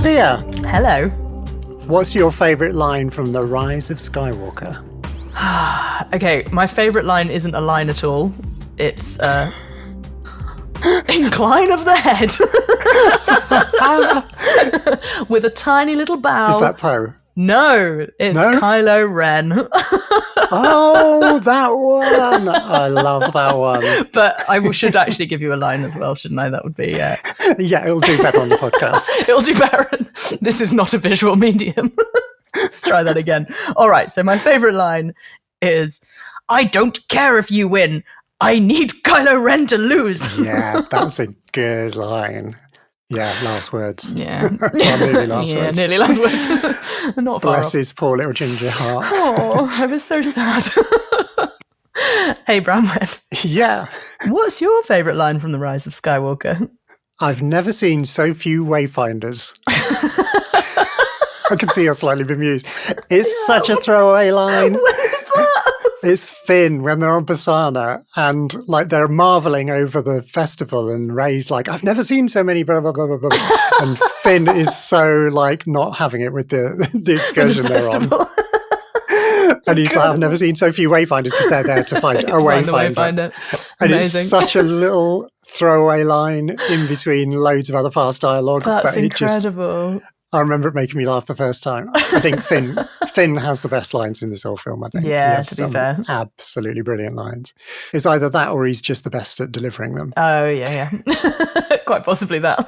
Seah, Hello. what's your favourite line from the Rise of Skywalker? Okay, my favourite line isn't a line at all. It's incline of the head with a tiny little bow. Is that Poe? No, it's No? Kylo Ren. Oh, that one! I love that one. But should actually give you a line as well, shouldn't I? That would be... Yeah, it'll do better on the podcast. It'll do better. This is not a visual medium. Let's try that again. All right, so my favourite line is, I don't care if you win. I need Kylo Ren to lose. Yeah, that's a good line. Yeah, last words. Yeah. Well, nearly last Yeah, words. nearly last words. Not far Bless off. his poor little ginger heart. Oh, I was so sad. Hey, Branwen, Yeah, what's your favourite line from The Rise of Skywalker? I've never seen so few wayfinders. I can see you're slightly bemused. It's such a throwaway line. What is that? It's Finn when they're on Basana and like they're marveling over the festival and Rey's like, I've never seen so many blah blah blah blah blah. And Finn is so like not having it with the excursion they're on. And he's like, I've never seen so few wayfinders because they're there to find a wayfinder. And it's such a little throwaway line in between loads of other fast dialogue. That's but incredible. I remember it making me laugh the first time. I think Finn has the best lines in this whole film, I think. Yeah, He has to be some fair. absolutely brilliant lines. It's either that or he's just the best at delivering them. Oh, yeah. Quite possibly that.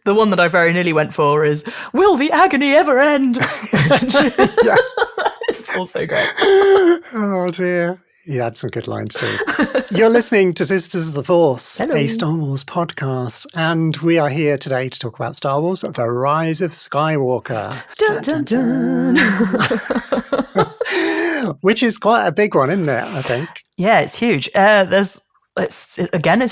The one that I very nearly went for is, will the agony ever end? Yeah. It's also great. Oh, dear. He had some good lines too. You're listening to Sisters of the Force, Hello. a Star Wars podcast, and we are here today to talk about Star Wars, The Rise of Skywalker. Dun, dun, dun. Which is quite a big one, isn't it, I think? Yeah, it's huge. It's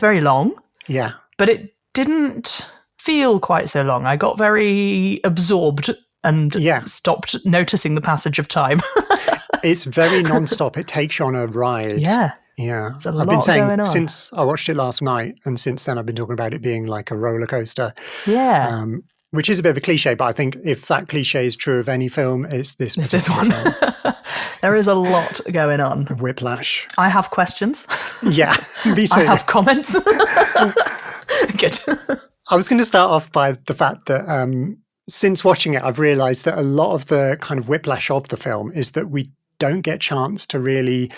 very long, Yeah. but it didn't feel quite so long. I got very absorbed and stopped noticing the passage of time. It's very non-stop. It takes you on a ride. Yeah. Yeah. There's a I've been lot saying going on. since I watched it last night, and since then I've been talking about it being like a roller coaster. Yeah. Which is a bit of a cliche, but I think if that cliche is true of any film, it's this It's this particular one. film. There is a lot going on. Whiplash. I have questions. Yeah, me too. I have comments. Good. I was going to start off by the fact that since watching it, I've realised that a lot of the kind of whiplash of the film is that we don't get a chance to really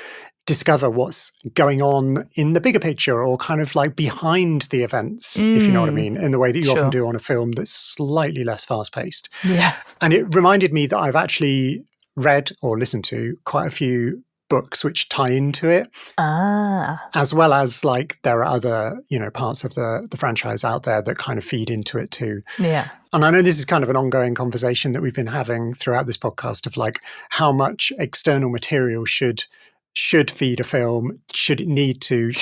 discover what's going on in the bigger picture or kind of like behind the events, if you know what I mean, in the way that you often do on a film that's slightly less fast-paced. Yeah. And it reminded me that I've actually read or listened to quite a few books which tie into it, as well as like there are other, parts of the franchise out there that kind of feed into it too. Yeah. And I know this is kind of an ongoing conversation that we've been having throughout this podcast of like how much external material should feed a film, should a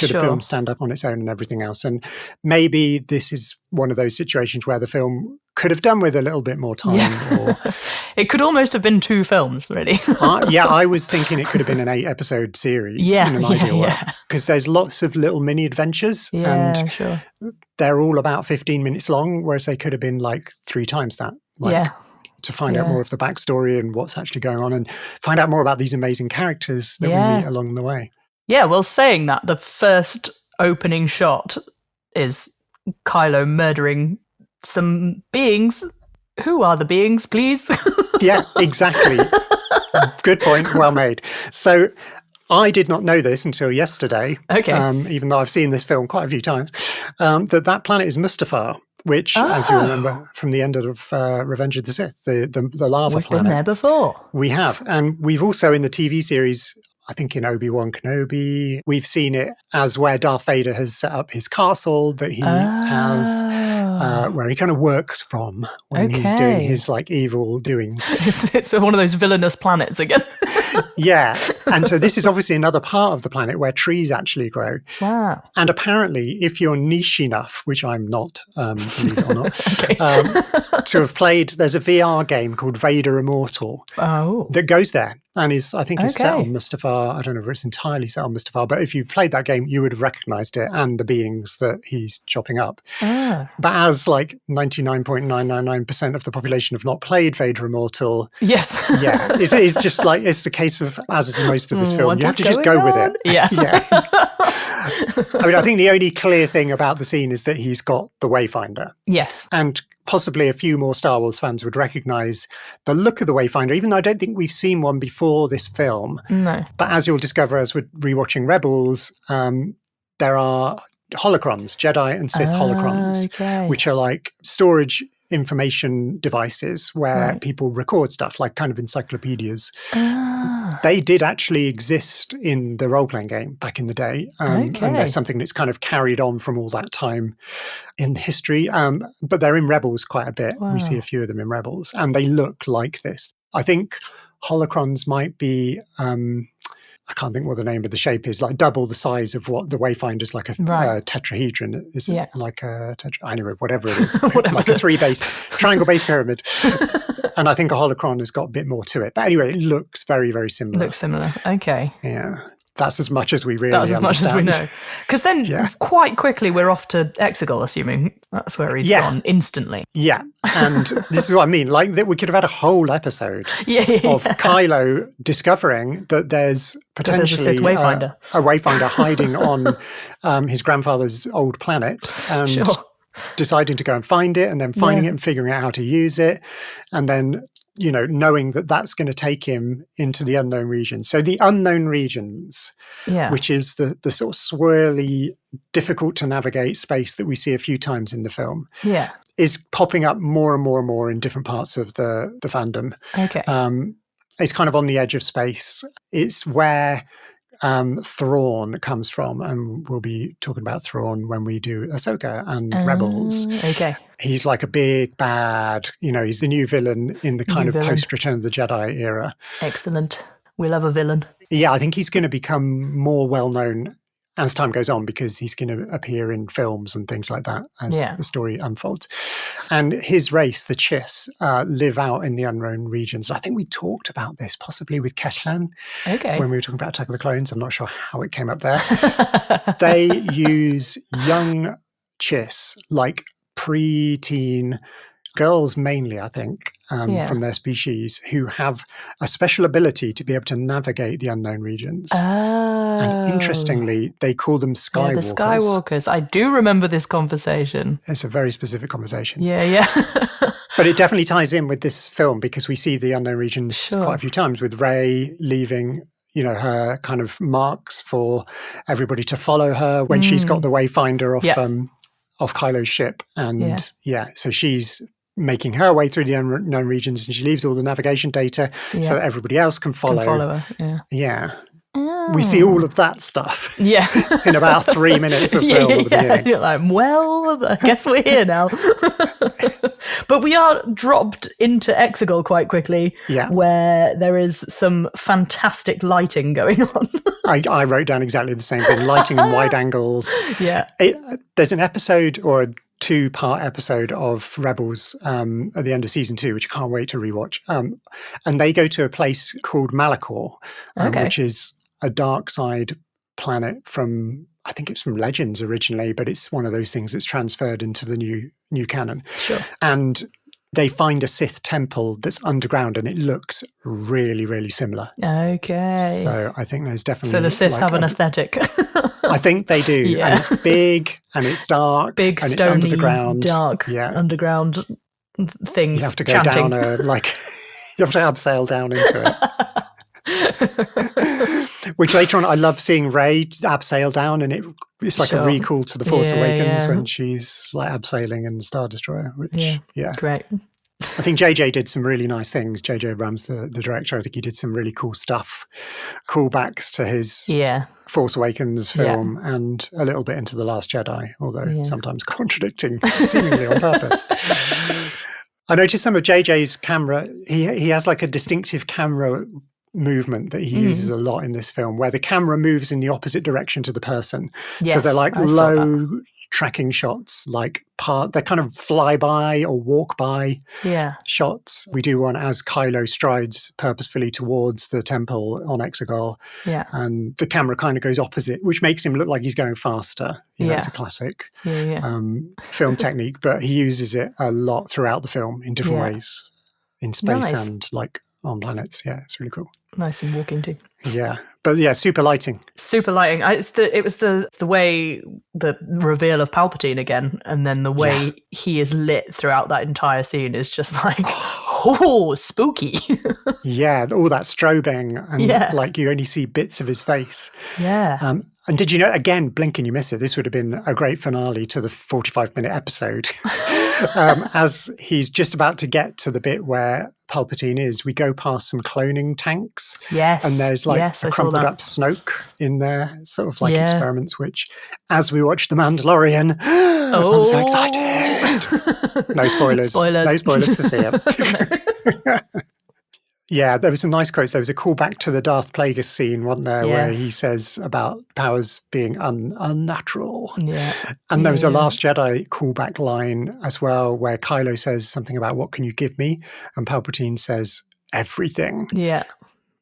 film stand up on its own and everything else. And maybe this is one of those situations where the film could have done with a little bit more time. Yeah. Or It could almost have been 2 films, really. I was thinking it could have been an 8-episode series in an ideal way. Because there's lots of little mini adventures and sure. they're all about 15 minutes long, whereas they could have been like 3 times that. To find out more of the backstory and what's actually going on and find out more about these amazing characters that we meet along the way. Yeah, well, saying that, the first opening shot is Kylo murdering some beings. Who are the beings, please? Yeah, exactly. Good point. Well made. So I did not know this until yesterday, even though I've seen this film quite a few times, that planet is Mustafar, which, as you remember from the end of Revenge of the Sith, the lava We've planet. been there before. We have. And we've also, in the TV series, I think in Obi-Wan Kenobi, we've seen it as where Darth Vader has set up his castle that he has, where he kind of works from when he's doing his like evil doings. It's one of those villainous planets again. Yeah. And so this is obviously another part of the planet where trees actually grow. Wow. And apparently, if you're niche enough, which I'm not, believe it or not, to have played, there's a VR game called Vader Immortal that goes there. and I think is set Okay. on Mustafar. I don't know if it's entirely set on Mustafar, but if you've played that game, you would have recognized it and the beings that he's chopping up. Ah. But as like 99.999% of the population have not played Vader Immortal, Yes. yeah, it's just like, it's the case of, as is most of this film, What you have is to just go going with on? it. Yeah. Yeah. I mean, I think the only clear thing about the scene is that he's got the Wayfinder. Yes. And possibly a few more Star Wars fans would recognize the look of the Wayfinder, even though I don't think we've seen one before this film. No. But as you'll discover as we're rewatching Rebels, there are holocrons, Jedi and Sith holocrons, Okay. which are like storage information devices where Right. people record stuff, like kind of encyclopedias. Ah. They did actually exist in the role-playing game back in the day. And Okay. there's something that's kind of carried on from all that time in history. But they're in Rebels quite a bit. Wow. We see a few of them in Rebels, and they look like this. I think holocrons might be... I can't think what the name of the shape is, like double the size of what the Wayfinder's like a Right. tetrahedron. Is it Yeah. like a anyway, whatever it is, Whatever like a triangle base pyramid. And I think a holocron has got a bit more to it. But anyway, it looks very, very similar. Looks similar. Okay. Yeah. That's as much as we really That's as much as we know. Because then Yeah. quite quickly we're off to Exegol, assuming that's where he's Yeah. gone instantly. Yeah. And this is what I mean. Like, that we could have had a whole episode Yeah. of Kylo discovering that there's potentially Sith Wayfinder. a Wayfinder hiding on his grandfather's old planet, and Sure. deciding to go and find it, and then finding Yeah. it and figuring out how to use it, and then, you know, knowing that that's going to take him into the unknown regions. So the unknown regions, Yeah. which is the sort of swirly, difficult to navigate space that we see a few times in the film, Yeah. is popping up more and more and more in different parts of the fandom. Okay. It's kind of on the edge of space. It's where Thrawn comes from, and we'll be talking about Thrawn when we do Ahsoka and Rebels. Okay. He's like a big bad, you know, he's the new villain in the kind New of villain. post-Return of the Jedi era. Excellent. We love a villain. Yeah, I think he's going to become more well-known as time goes on, because he's going to appear in films and things like that as Yeah. the story unfolds. And his race, the Chiss, live out in the unknown regions. I think we talked about this possibly with Keshan Okay. when we were talking about Attack of the Clones. I'm not sure how it came up there. They use young Chiss, like pre-teen girls mainly, I think, Yeah. from their species, who have a special ability to be able to navigate the unknown regions. Oh. And interestingly, they call them Yeah, Skywalkers. the Skywalkers. I do remember this conversation. It's a very specific conversation. Yeah, yeah. But it definitely ties in with this film, because we see the unknown regions Sure. quite a few times, with Rey leaving, you know, her kind of marks for everybody to follow her when she's got the Wayfinder off, Yeah. off Kylo's ship. And Yeah. so she's making her way through the unknown regions, and she leaves all the navigation data so that everybody else can follow. Can follow her. Yeah. Yeah. We see all of that stuff Yeah. in about 3 minutes of film at the beginning. You're like, well, I guess we're here now. But we are dropped into Exegol quite quickly, where there is some fantastic lighting going on. I wrote down exactly the same thing, lighting and wide angles. Yeah. There's an episode, or a 2-part episode of Rebels at the end of season 2, which I can't wait to rewatch. And they go to a place called Malachor, which is a dark side planet from, I think it's from Legends originally, but it's one of those things that's transferred into the new canon. Sure. And they find a Sith temple that's underground, and it looks really, really similar. Okay. So I think there's definitely... So the Sith have an aesthetic. I think they do. Yeah. And it's big, and it's dark, Big, and stony, it's under the ground. dark, underground things. You have to go chanting. down you have to abseil down into it. Which later on, I love seeing Rey abseil down, and it's like a recall to The Force Awakens when she's like abseiling in the Star Destroyer. Which, Great. I think JJ did some really nice things. JJ Abrams, the director, I think he did some really cool stuff, callbacks to his Force Awakens film, and a little bit into The Last Jedi, although sometimes contradicting, seemingly on purpose. I noticed some of JJ's camera. He has like a distinctive camera movement that he uses a lot in this film, where the camera moves in the opposite direction to the person. Yes, so they're like low tracking shots, like they're kind of flyby or walk by shots. We do one as Kylo strides purposefully towards the temple on Exegol. Yeah. And the camera kind of goes opposite, which makes him look like he's going faster. It's a classic film technique, but he uses it a lot throughout the film in different ways, in space and like on planets. Yeah, it's really cool. Nice and walking too. Yeah, but yeah, super lighting. Super lighting. It was the way the reveal of Palpatine again, and then the way he is lit throughout that entire scene is just like, oh, spooky. Yeah, all that strobing, and like you only see bits of his face. Yeah. And did you know, again, blink and you miss it, this would have been a great finale to the 45-minute episode. As he's just about to get to the bit where Palpatine is, we go past some cloning tanks. Yes. And there's like a crumpled up Snoke in there, sort of like experiments, which, as we watch The Mandalorian, I'm so excited. No spoilers. No spoilers for Seah. Yeah, there was some nice quotes. There was a callback to the Darth Plagueis scene, wasn't there, where he says about powers being unnatural. Yeah. And there was a Last Jedi callback line as well, where Kylo says something about, what can you give me? And Palpatine says, everything. Yeah.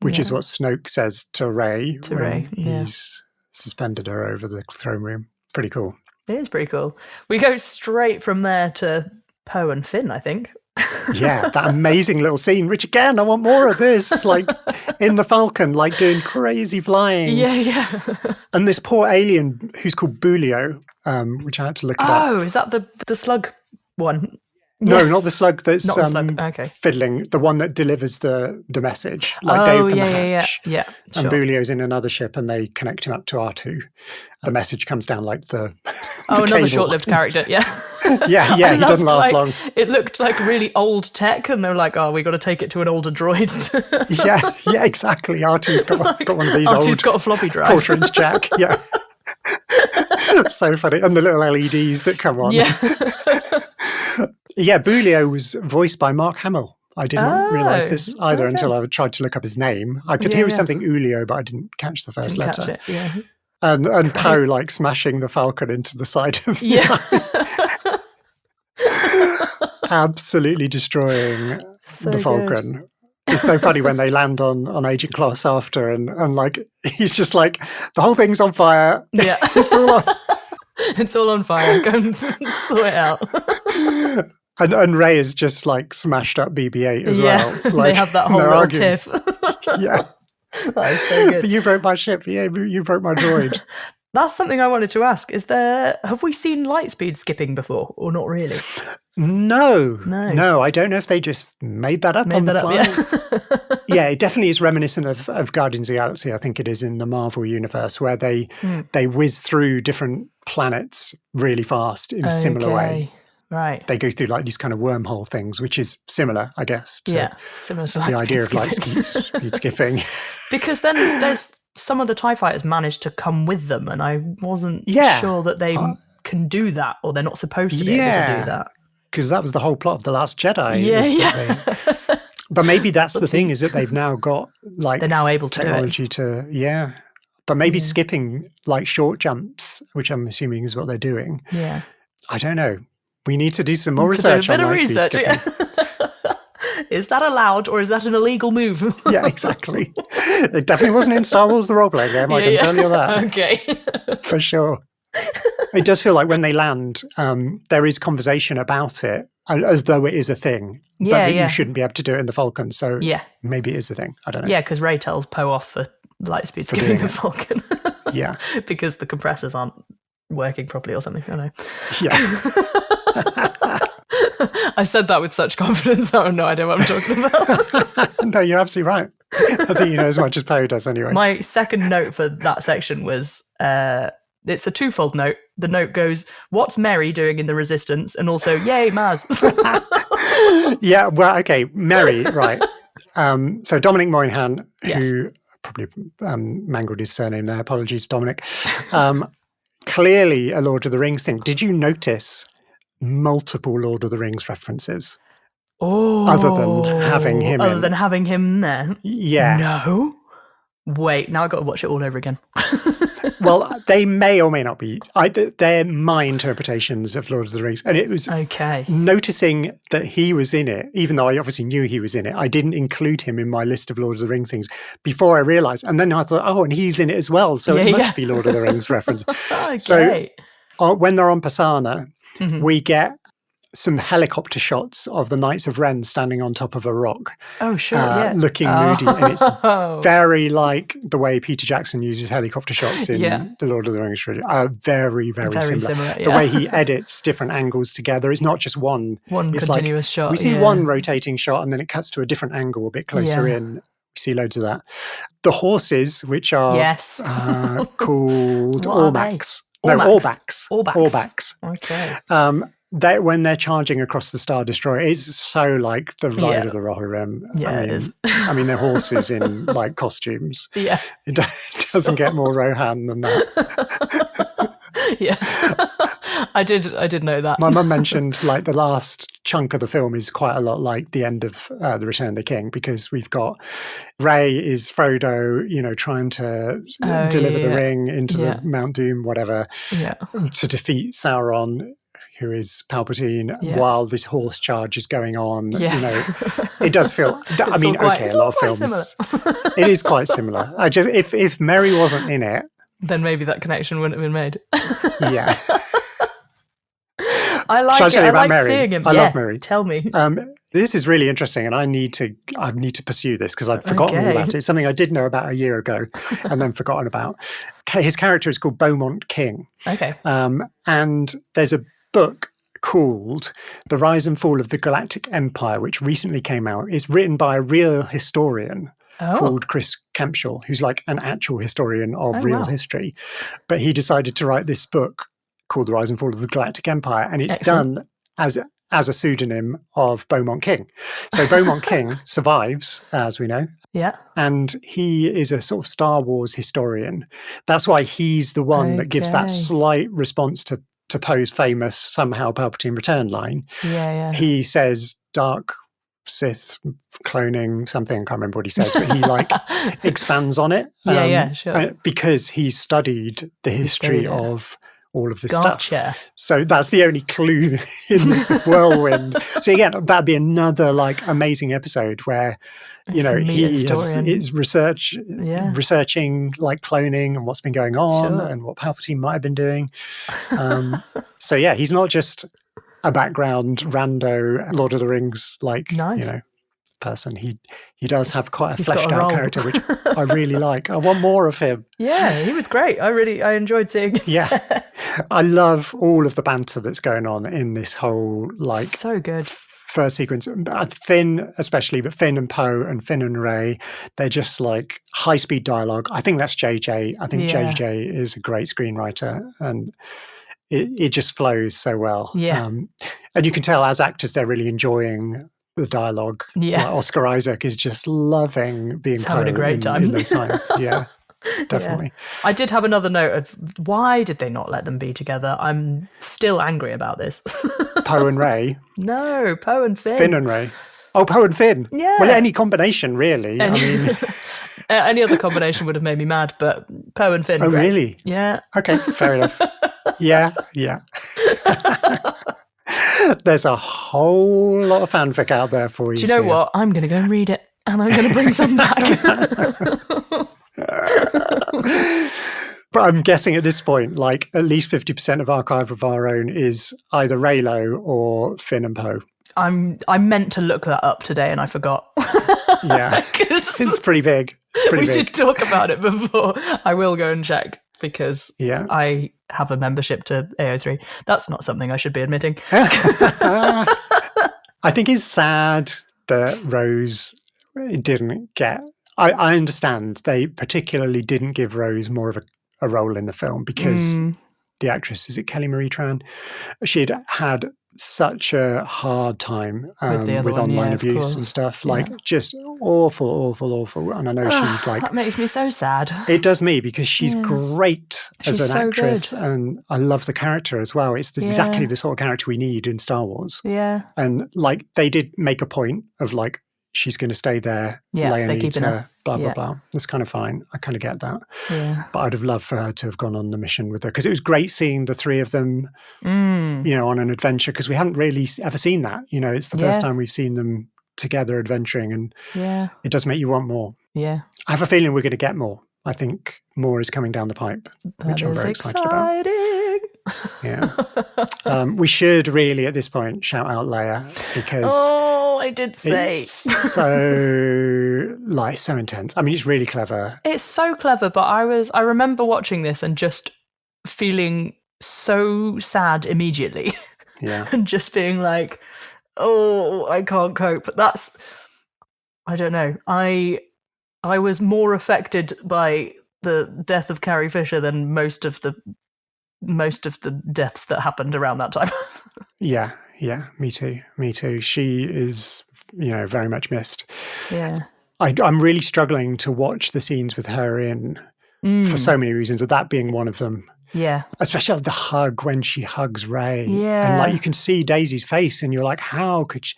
Which is what Snoke says to Rey when he's suspended her over the throne room. Pretty cool. It is pretty cool. We go straight from there to Poe and Finn, I think. Yeah, that amazing little scene, which again, I want more of this, like in the Falcon, like doing crazy flying. Yeah. And this poor alien who's called Bulio, which I had to look it up. Oh, is that the slug one? No, not the slug that's not the slug. Okay. fiddling, the one that delivers the message. Like they open the hatch. Yeah. Sure. And Bulio's in another ship and they connect him up to R2. The message comes down like the another cable. short-lived character, yeah. yeah, he doesn't last long. It looked like really old tech and they were like, oh, we got to take it to an older droid. yeah, exactly. R2's got one of these R2's got a floppy drive. Quarter-inch jack, yeah. So funny. And the little LEDs that come on. Yeah. Yeah, Bulio was voiced by Mark Hamill. I didn't realise this either until I tried to look up his name. I could hear it was something Ulio, but I didn't catch the first letter. Catch it, yeah. And Poe like smashing the Falcon into the side of the absolutely destroying the Falcon. Good. It's so funny when they land on Agent Kloss after and like he's just like, the whole thing's on fire. Yeah. It's all on fire. Go and sort it out. And Rey is just like smashed up BB-8 as well. Like, they have that whole little tiff. Yeah. That is so good. But you broke my ship. Yeah, you broke my droid. That's something I wanted to ask. Have we seen Lightspeed skipping before or not really? No, I don't know if they just made that up on the fly. Yeah, it definitely is reminiscent of Guardians of the Galaxy. I think it is in the Marvel universe where they whiz through different planets really fast in a similar way. Right. They go through like these kind of wormhole things, which is similar, I guess, to similar to the idea of lightspeed skipping. Because then there's some of the TIE fighters managed to come with them, and I wasn't sure that they can do that, or they're not supposed to be able to do that. Because that was the whole plot of The Last Jedi. But maybe that's the thing, is that they've now got like they're now able to technology to But maybe skipping like short jumps, which I'm assuming is what they're doing. Yeah. I don't know. We need to do some more research on lightspeed skipping. Is that allowed or is that an illegal move? Yeah, exactly. It definitely wasn't in Star Wars The Role-Playing Game, I can tell you that. Okay. For sure. It does feel like when they land, there is conversation about it, as though it is a thing. But you shouldn't be able to do it in the Falcon, so maybe it is a thing. I don't know. Yeah, because Rey tells Poe off for lightspeed skipping the Falcon. Yeah. Because the compressors aren't working properly or something. I don't know. Yeah. I said that with such confidence. I have no idea what I'm talking about. No, you're absolutely right. I think you know as much as Poe does anyway. My second note for that section was, it's a twofold note. The note goes, what's Mary doing in the Resistance? And also, yay, Maz. Yeah, well, okay, Mary, right. So Dominic Moynihan, who probably mangled his surname there. Apologies, Dominic. Clearly a Lord of the Rings thing. Did you notice multiple Lord of the Rings references? Oh, other than having him there. Yeah. No. Wait, now I got to watch it all over again. Well, they may or may not be. They're my interpretations of Lord of the Rings. And it was Okay. noticing that he was in it, even though I obviously knew he was in it. I didn't include him in my list of Lord of the Rings things before I realised. And then I thought, oh, and he's in it as well. So it must be Lord of the Rings reference. Okay. So when they're on Pisana, Mhm. we get some helicopter shots of the Knights of Ren standing on top of a rock. Oh, sure, yeah. Looking moody. And it's very like the way Peter Jackson uses helicopter shots in the Lord of the Rings trilogy. Very, very similar. The way he edits different angles together. It's not just one. It's continuous shot. We see one rotating shot and then it cuts to a different angle a bit closer in. We see loads of that. The horses, which are called Orbaks. Orbaks. Okay. When they're charging across the Star Destroyer, it's so like the Ride of the Rohirrim. Yeah, it is. I mean, they're horses in like costumes. Yeah. It doesn't get more Rohan than that. Yeah. I did know that. My mum mentioned like the last chunk of the film is quite a lot like the end of The Return of the King, because we've got Rey is Frodo, trying to deliver the ring into the Mount Doom, whatever, to defeat Sauron, who is Palpatine, while this horse charge is going on. Yes. It does feel. A lot of films. It is quite similar. If Merry wasn't in it, then maybe that connection wouldn't have been made. Yeah. I like it. I like seeing him. I love Merry. Tell me. This is really interesting, and I need to pursue this because I've forgotten all about it. It's something I did know about a year ago and then forgotten about. His character is called Beaumont King. Okay. And there's a book called The Rise and Fall of the Galactic Empire, which recently came out. It's written by a real historian called Chris Campshall, who's like an actual historian of real history. But he decided to write this book called The Rise and Fall of the Galactic Empire, and it's done as a pseudonym of Beaumont King. So Beaumont King survives, as we know. Yeah. And he is a sort of Star Wars historian. That's why he's the one that gives that slight response to Poe's famous somehow Palpatine return line. Yeah. He says dark Sith cloning something. I can't remember what he says, but he like expands on it. Sure. Because he studied the history of all of this stuff. So that's the only clue in this whirlwind. So again, that'd be another like amazing episode where he is researching like cloning and what's been going on and what Palpatine might have been doing. So yeah, he's not just a background rando Lord of the Rings person. He does have quite a fleshed out character, which I really like. I want more of him. Yeah, he was great. I enjoyed seeing him. Yeah. I love all of the banter that's going on in this whole so good first sequence. Finn especially, but Finn and Poe and Finn and Rey, they're just like high speed dialogue. I think that's JJ. I think JJ is a great screenwriter, and it just flows so well. Yeah. And you can tell as actors they're really enjoying the dialogue. Yeah. Oscar Isaac is just loving being Poe having a great time in those times. Yeah. Definitely. Yeah. I did have another note of why did they not let them be together? I'm still angry about this. Poe and Rey? No, Poe and Finn. Finn and Rey. Oh, Poe and Finn. Yeah. Well, any combination, really. I mean, any other combination would have made me mad, but Poe and Finn. Oh, great. really? Yeah. Okay, fair enough. Yeah. There's a whole lot of fanfic out there for you. Do you know what? I'm going to go and read it, and I'm going to bring some back. But I'm guessing at this point, like at least 50% of Archive of Our Own is either Reylo or Finn and Poe. I meant to look that up today and I forgot. Yeah, it's pretty big. We did talk about it before. I will go and check because I have a membership to AO3. That's not something I should be admitting. I think it's sad that Rose didn't get... I understand they particularly didn't give Rose more of a role in the film because the actress, is it Kelly Marie Tran? She'd had such a hard time with online abuse and stuff, just awful. And I know she's like... That makes me so sad. It does me because she's great as an actress and I love the character as well. It's exactly the sort of character we need in Star Wars. Yeah. And like they did make a point of like, she's going to stay there. Yeah, Leia they're needs keeping her. her. Blah blah Yeah. blah. That's kind of fine. I kind of get that. Yeah. But I'd have loved for her to have gone on the mission with her, because it was great seeing the three of them, on an adventure, because we hadn't really ever seen that. It's the first time we've seen them together adventuring, and it does make you want more. Yeah. I have a feeling we're going to get more. I think more is coming down the pipe, which I'm very excited about. Yeah. We should really, at this point, shout out Leia, because I did say it's so intense. I mean, it's really clever. It's so clever, but I remember watching this and just feeling so sad immediately. Yeah. And just being like, oh, I can't cope. I don't know. I was more affected by the death of Carrie Fisher than most of the deaths that happened around that time. Yeah, me too. She is, very much missed. Yeah. I'm really struggling to watch the scenes with her in for so many reasons, that being one of them. Yeah. Especially the hug when she hugs Rey. Yeah. And you can see Daisy's face and you're like, how could she,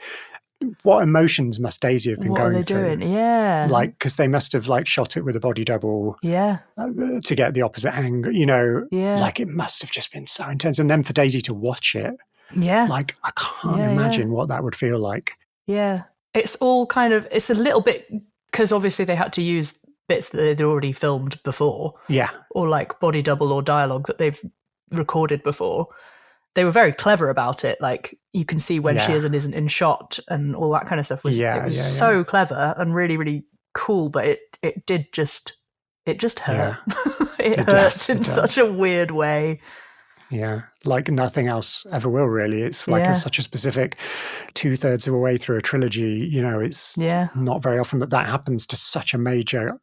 what emotions must Daisy have been going through? What are they doing? Yeah. Because they must have shot it with a body double. Yeah. To get the opposite angle, Yeah. it must have just been so intense. And then for Daisy to watch it. Yeah. I can't imagine what that would feel like. Yeah. It's all it's a little bit, because obviously they had to use bits that they'd already filmed before. Yeah. Or body double or dialogue that they've recorded before. They were very clever about it. You can see when she is and isn't in shot and all that kind of stuff. It was so clever and really, really cool, but it just hurt. Yeah. It hurt in such a weird way. Yeah, like nothing else ever will, really. It's such a specific 2/3 of the way through a trilogy. It's not very often that happens to such a major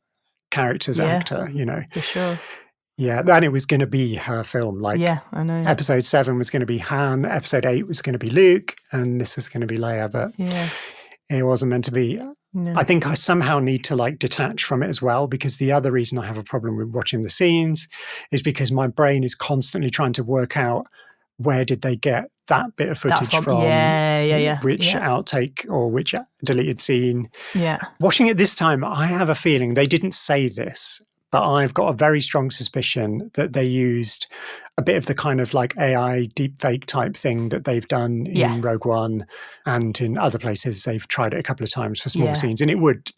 character's actor, For sure. Yeah, and it was going to be her film. I know. Episode 7 was going to be Han, episode 8 was going to be Luke, and this was going to be Leia, but it wasn't meant to be. No. I think I somehow need to detach from it as well, because the other reason I have a problem with watching the scenes is because my brain is constantly trying to work out where did they get that bit of footage from, which outtake or which deleted scene. Yeah. Watching it this time, I have a feeling they didn't say this, but I've got a very strong suspicion that they used a bit of the kind of AI deepfake type thing that they've done in Rogue One and in other places. They've tried it a couple of times for small scenes, and it would,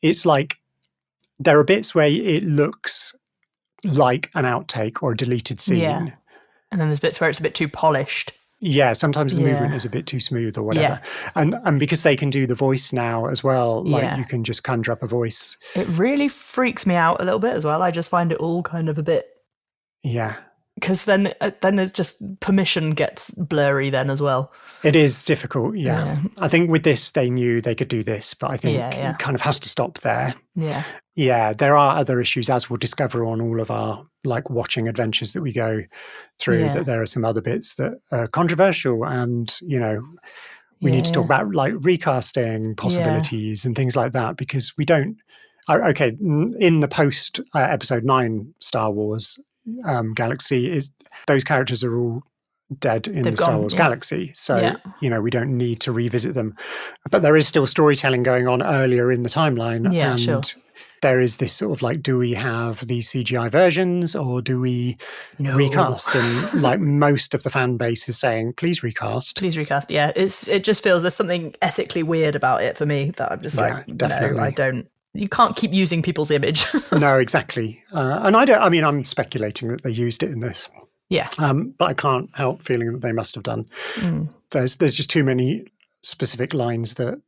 it's there are bits where it looks like an outtake or a deleted scene. Yeah. And then there's bits where it's a bit too polished. Yeah, sometimes the movement is a bit too smooth or whatever. Yeah. And because they can do the voice now as well, you can just conjure up a voice. It really freaks me out a little bit as well. I just find it all kind of a bit... Yeah. Because then there's just permission gets blurry then as well. It is difficult, yeah. I think with this, they knew they could do this, but I think it kind of has to stop there. Yeah. Yeah, there are other issues, as we'll discover on all of our watching adventures that we go through, that there are some other bits that are controversial, and, we need to talk about recasting possibilities and things like that, because we don't... Okay, in the post episode 9 Star Wars galaxy, those characters are all dead in the Star Wars galaxy, so we don't need to revisit them, but there is still storytelling going on earlier in the timeline, and there is this sort of do we have these CGI versions or do we recast? And most of the fan base is saying please recast. It just feels there's something ethically weird about it for me, that I'm just definitely. No, I don't. You can't keep using people's image. No, exactly. And I'm speculating that they used it in this. Yeah. But I can't help feeling that they must have done. There's just too many specific lines that,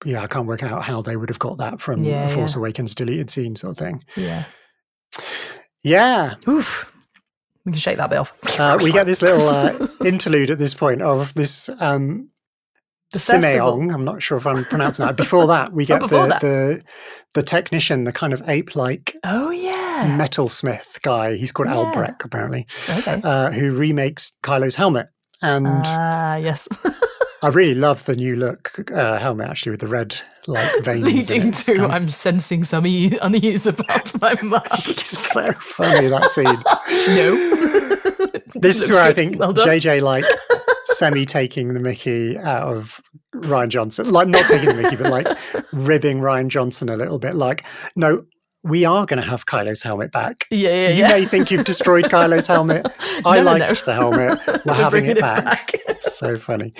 I can't work out how they would have got that from a Force Awakens deleted scene sort of thing. Yeah. Yeah. Oof. We can shake that bit off. We get this little interlude at this point of this... Simeong, I'm not sure if I'm pronouncing that. Before that, we get the technician, the kind of ape-like metalsmith guy. He's called Albrecht, apparently, who remakes Kylo's helmet. And yes. I really love the new look helmet, actually, with the red veins. Leading to, I'm sensing some unease about my mask. It's so funny, that scene. No. This is where I think JJ semi taking the mickey out of Ryan Johnson, like not taking the mickey, but like ribbing Ryan Johnson a little bit. Like, no, we are going to have Kylo's helmet back. Yeah. You may think you've destroyed Kylo's helmet. I No. liked the helmet. We're having it back. It's so funny.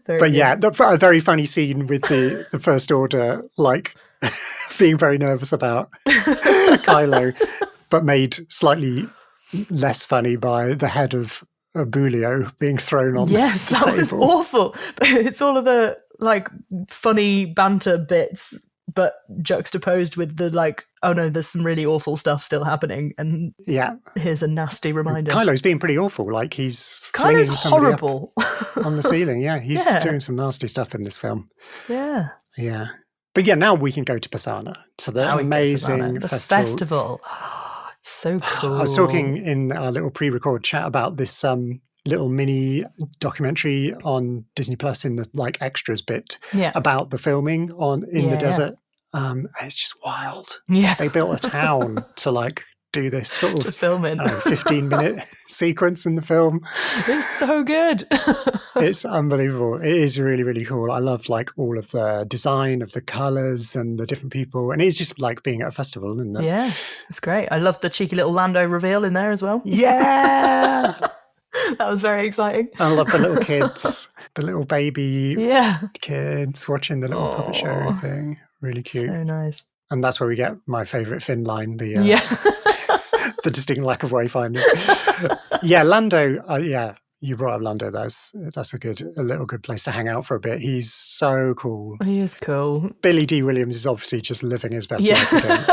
But yeah, a very funny scene with the First Order, like being very nervous about Kylo, but made slightly less funny by the head of Bulio being thrown on. Yes, the that table. was awful. But it's all of the like funny banter bits, but juxtaposed with the like, oh no, there's some really awful stuff still happening, and Yeah, here's a nasty reminder. Kylo's being pretty awful. Like he's flinging Kylo's somebody horrible up on the ceiling. Yeah, he's doing some nasty stuff in this film. Yeah. But yeah, now we can go to Pisana, to the amazing the festival. So cool. I was talking in our little pre-record chat about this little mini documentary on Disney Plus in the like extras bit about the filming in the desert. It's just wild. Yeah, they built a town to like do this sort of to film in 15-minute sequence in the film. It's so good. It's unbelievable. It is really, really cool. I love like all of the design of the colors and the different people, and it's just like being at a festival, isn't it? Yeah, it's great. I love the cheeky little Lando reveal in there as well. Yeah. That was very exciting. I love the little kids, the little baby kids watching the little puppet show thing. Really cute. So nice. And that's where we get my favourite Finn line, the distinct lack of wayfinders. Lando, you brought up Lando. That's a little good place to hang out for a bit. He's so cool. He is cool. Billy D. Williams is obviously just living his best life again.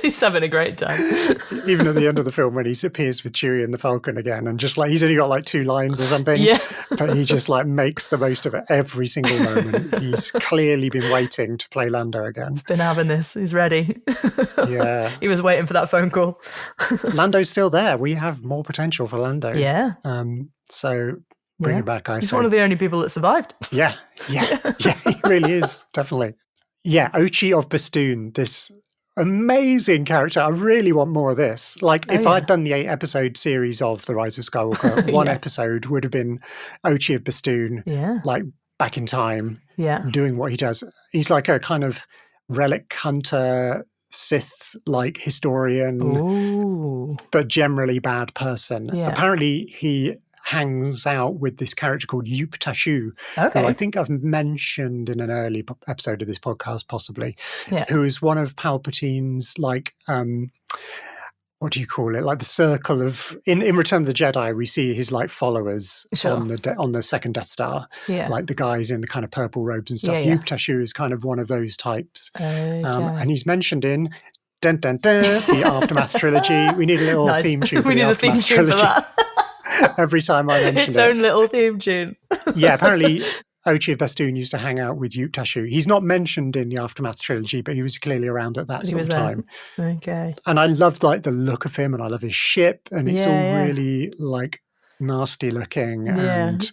He's having a great time. Even at the end of the film when he appears with Chewie and the Falcon again, and just like he's only got like 2 lines or something, but he just like makes the most of it every single moment. He's clearly been waiting to play Lando again. He's been having this. He's ready. Yeah. He was waiting for that phone call. Lando's still there. We have more potential for Lando. Yeah. So bring it back, I say. He's one of the only people that survived. Yeah, he really is, definitely. Yeah, Ochi of Bastoon, this amazing character. I really want more of this. Like, if I'd done the 8-episode series of The Rise of Skywalker, one episode would have been Ochi of Bastoon, like back in time, doing what he does. He's like a kind of relic hunter, Sith like historian, but generally bad person. Apparently he hangs out with this character called Yup Tashu, who I think I've mentioned in an early episode of this podcast, possibly, who is one of Palpatine's, like, what do you call it? Like the circle of, in Return of the Jedi, we see his like followers on the second Death Star, like the guys in the kind of purple robes and stuff. Yup Tashu is kind of one of those types. And he's mentioned in dun, dun, dun, the Aftermath trilogy. We need a little theme tune for we the need a theme Aftermath tune trilogy. for that. Every time I mention its own little theme tune. Apparently Ochi of Bastoon used to hang out with Yup Tashu. He's not mentioned in the Aftermath trilogy, but he was clearly around at that sort of time. Okay. And I love like the look of him, and I love his ship, and it's all really like nasty looking and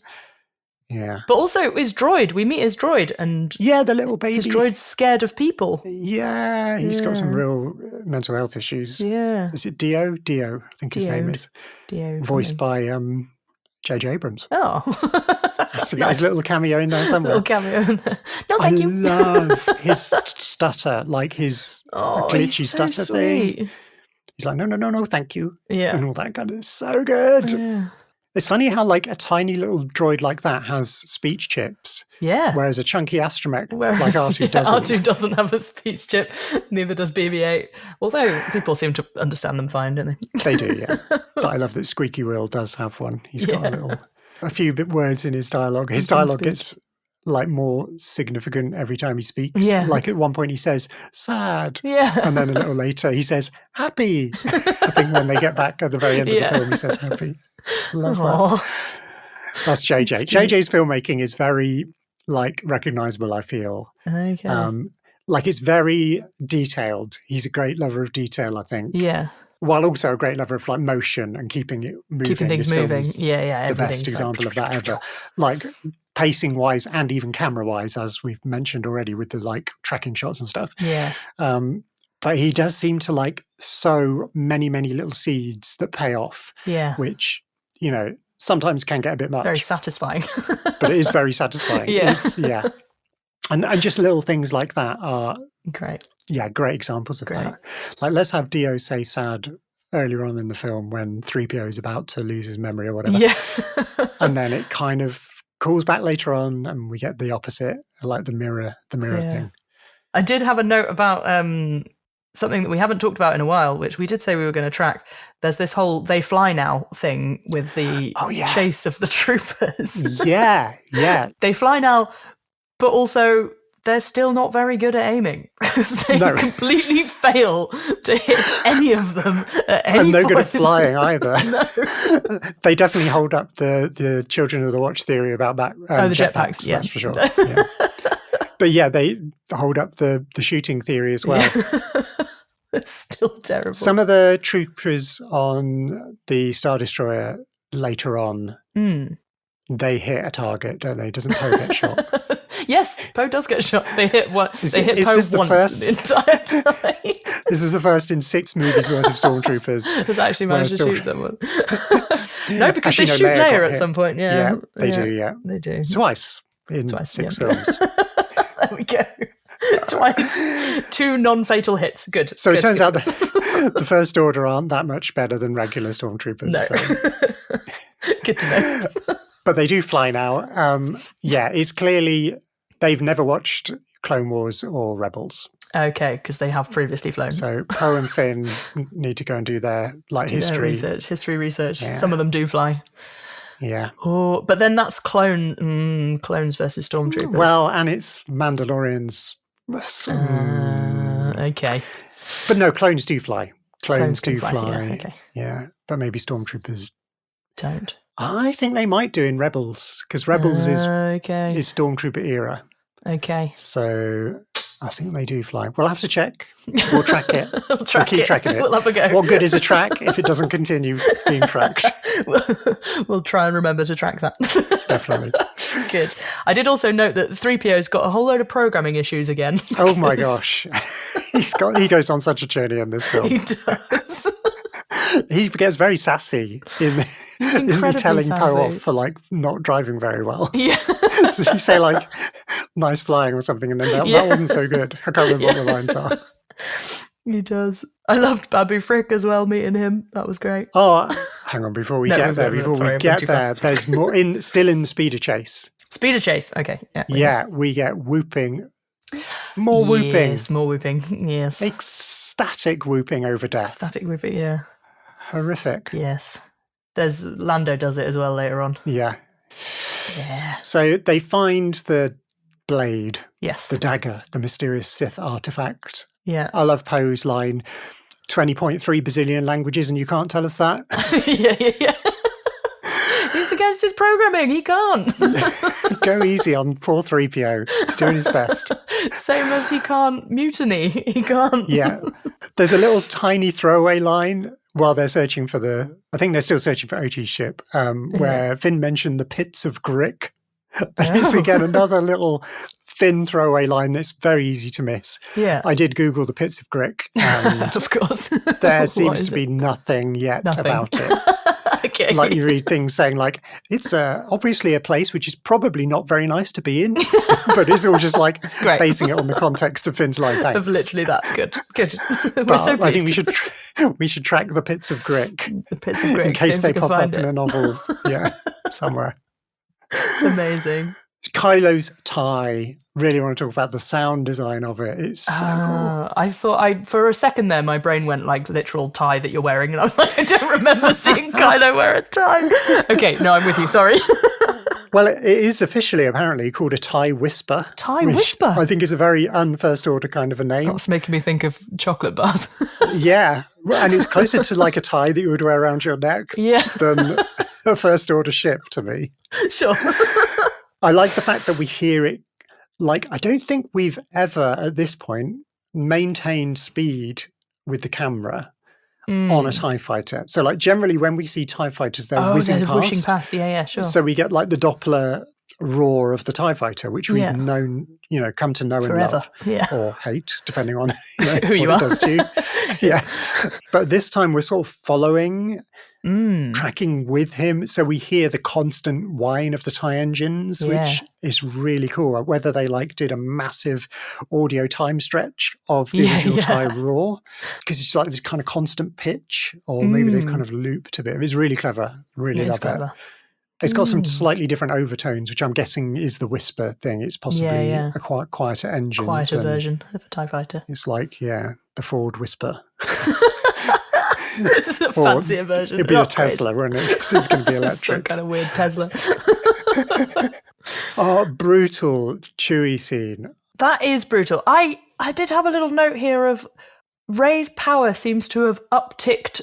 But also his droid. We meet his droid, and the little baby. His droid's scared of people. Yeah, he's got some real mental health issues. Yeah. Is it Dio? Dio, I think his name is. Dio. Voiced by J.J. Abrams. Oh. He's got his little cameo in there somewhere. Little cameo in there. No, thank you. I love his stutter, like his glitchy stutter thing. He's like, no, thank you. Yeah. And all that kind of, it's so good. Yeah. It's funny how like a tiny little droid like that has speech chips. Yeah. Whereas a chunky astromech like R2 doesn't. R2 doesn't have a speech chip. Neither does BB-8. Although people seem to understand them fine, don't they? They do, yeah. But I love that Squeaky Wheel does have one. He's got a few words in his dialogue. His dialogue gets like more significant every time he speaks. Yeah. Like at one point he says, sad. Yeah. And then a little later he says, happy. I think when they get back at the very end of the film, he says happy. Love that. That's JJ. JJ's filmmaking is very like recognizable, I feel. Okay. Like it's very detailed. He's a great lover of detail, I think. Yeah. While also a great lover of like motion and keeping it moving. Keeping things moving. Yeah. The best example of that ever. Like pacing wise and even camera wise, as we've mentioned already with the like tracking shots and stuff. Yeah. But he does seem to like sow many, many little seeds that pay off. Yeah. Which, you know, sometimes can get a bit much. Very satisfying. But it is very satisfying. Yeah. And just little things like that are Great. Yeah, great examples of that. Like, let's have Dio say sad earlier on in the film when 3PO is about to lose his memory or whatever. Yeah. And then it kind of calls back later on and we get the opposite, like the mirror thing. I did have a note about something that we haven't talked about in a while, which we did say we were going to track. There's this whole "they fly now" thing with the chase of the troopers. Yeah. They fly now, but also they're still not very good at aiming because they completely fail to hit any of them at any and no point. good at flying either. No. They definitely hold up the Children of the Watch theory about that. The jetpacks, yeah. That's for sure. Yeah. But yeah, they hold up the shooting theory as well. Yeah. It's still terrible. Some of the troopers on the Star Destroyer later on, they hit a target, don't they? Doesn't Poe get shot? Yes, Poe does get shot. They hit one. They hit Poe once the entire time. This is the first in 6 movies worth of stormtroopers. Has actually managed to shoot someone. No, because they shoot Leia at some point. Yeah, they do. Yeah, they do. Twice in 6 films. There we go. Twice. 2 non-fatal hits. Good. So it turns out that the First Order aren't that much better than regular stormtroopers. No. So. Good to know. But they do fly now. It's clearly they've never watched Clone Wars or Rebels. Okay, because they have previously flown. So Poe and Finn need to go and do their history research. Yeah. Some of them do fly. Yeah. Oh, but then that's clones versus stormtroopers. Well, and it's Mandalorians. Okay. But no, clones do fly. Clones do fly. Yeah, okay. Yeah, but maybe stormtroopers don't. I think they might do in Rebels because Rebels is stormtrooper era. Okay. So I think they do fly. We'll have to check. We'll track it. We'll keep tracking it. We'll have a go. What good is a track if it doesn't continue being tracked? We'll try and remember to track that. Definitely. Good. I did also note that 3PO's got a whole load of programming issues again. Oh my gosh. He goes on such a journey in this film. He does. He gets very sassy in telling Poe off for not driving very well. Yeah. Did he say nice flying or something, and then that wasn't so good. I can't remember what the lines are. He does. I loved Babu Frick as well, meeting him. That was great. Oh, hang on, before we get there, there's more still in the speeder chase. Speeder chase, okay. Yeah, we get whooping. More whooping. Yes, more whooping, yes. Ecstatic whooping over death. Static whooping, yeah. Horrific. Yes. There's Lando does it as well later on. Yeah. Yeah. So they find the blade. Yes. The dagger, the mysterious Sith artifact. Yeah. I love Poe's line, 20.3 bazillion languages and you can't tell us that. Yeah. He's against his programming. He can't. Go easy on poor 3PO. He's doing his best. Same as he can't mutiny. He can't. Yeah. There's a little tiny throwaway line while they're searching for I think they're still searching for OG's ship, where Finn mentioned the pits of Grick. And it's again another little thin throwaway line that's very easy to miss. Yeah. I did Google the pits of Grick, and of course. There seems to be nothing yet about it. Okay. Like you read things saying it's obviously a place which is probably not very nice to be in, but it's all just basing it on the context of Finn's life. Thanks. Of literally that. Good. We're But so pleased. I think we should track the pits of Grick. The pits of Grick. In case they pop up it. in a novel. Yeah, somewhere. Amazing. Kylo's tie. Really want to talk about the sound design of it. It's so cool. I thought for a second there, my brain went literal tie that you're wearing, and I was like, I don't remember seeing Kylo wear a tie. Okay, no, I'm with you. Sorry. Well, it is officially apparently called a tie whisper. Tie whisper. I think is a very un-First Order kind of a name. That's making me think of chocolate bars. Yeah, and it's closer to a tie that you would wear around your neck than a First Order ship to me. Sure. I like the fact that we hear it. I don't think we've ever at this point maintained speed with the camera on a TIE fighter. So generally when we see TIE fighters, they're whizzing past. Whooshing past. Yeah, sure. So we get the Doppler roar of the TIE fighter, which we've known, come to know Forever. and love, or hate, depending on who you what are. it does to you. Yeah. But this time we're sort of following, tracking with him. So we hear the constant whine of the TIE engines, which is really cool. Whether they did a massive audio time stretch of the original TIE roar, because it's like this kind of constant pitch, or maybe they've kind of looped a bit. It's really clever. Really love it. It's got some slightly different overtones, which I'm guessing is the whisper thing. It's possibly a quieter engine. Quieter version of a TIE fighter. It's the Ford Whisper. It's a fancier version. It'd be a Tesla, wouldn't it? Because it's going to be electric. Some kind of weird Tesla. Brutal Chewie scene. That is brutal. I did have a little note here of Rey's power seems to have upticked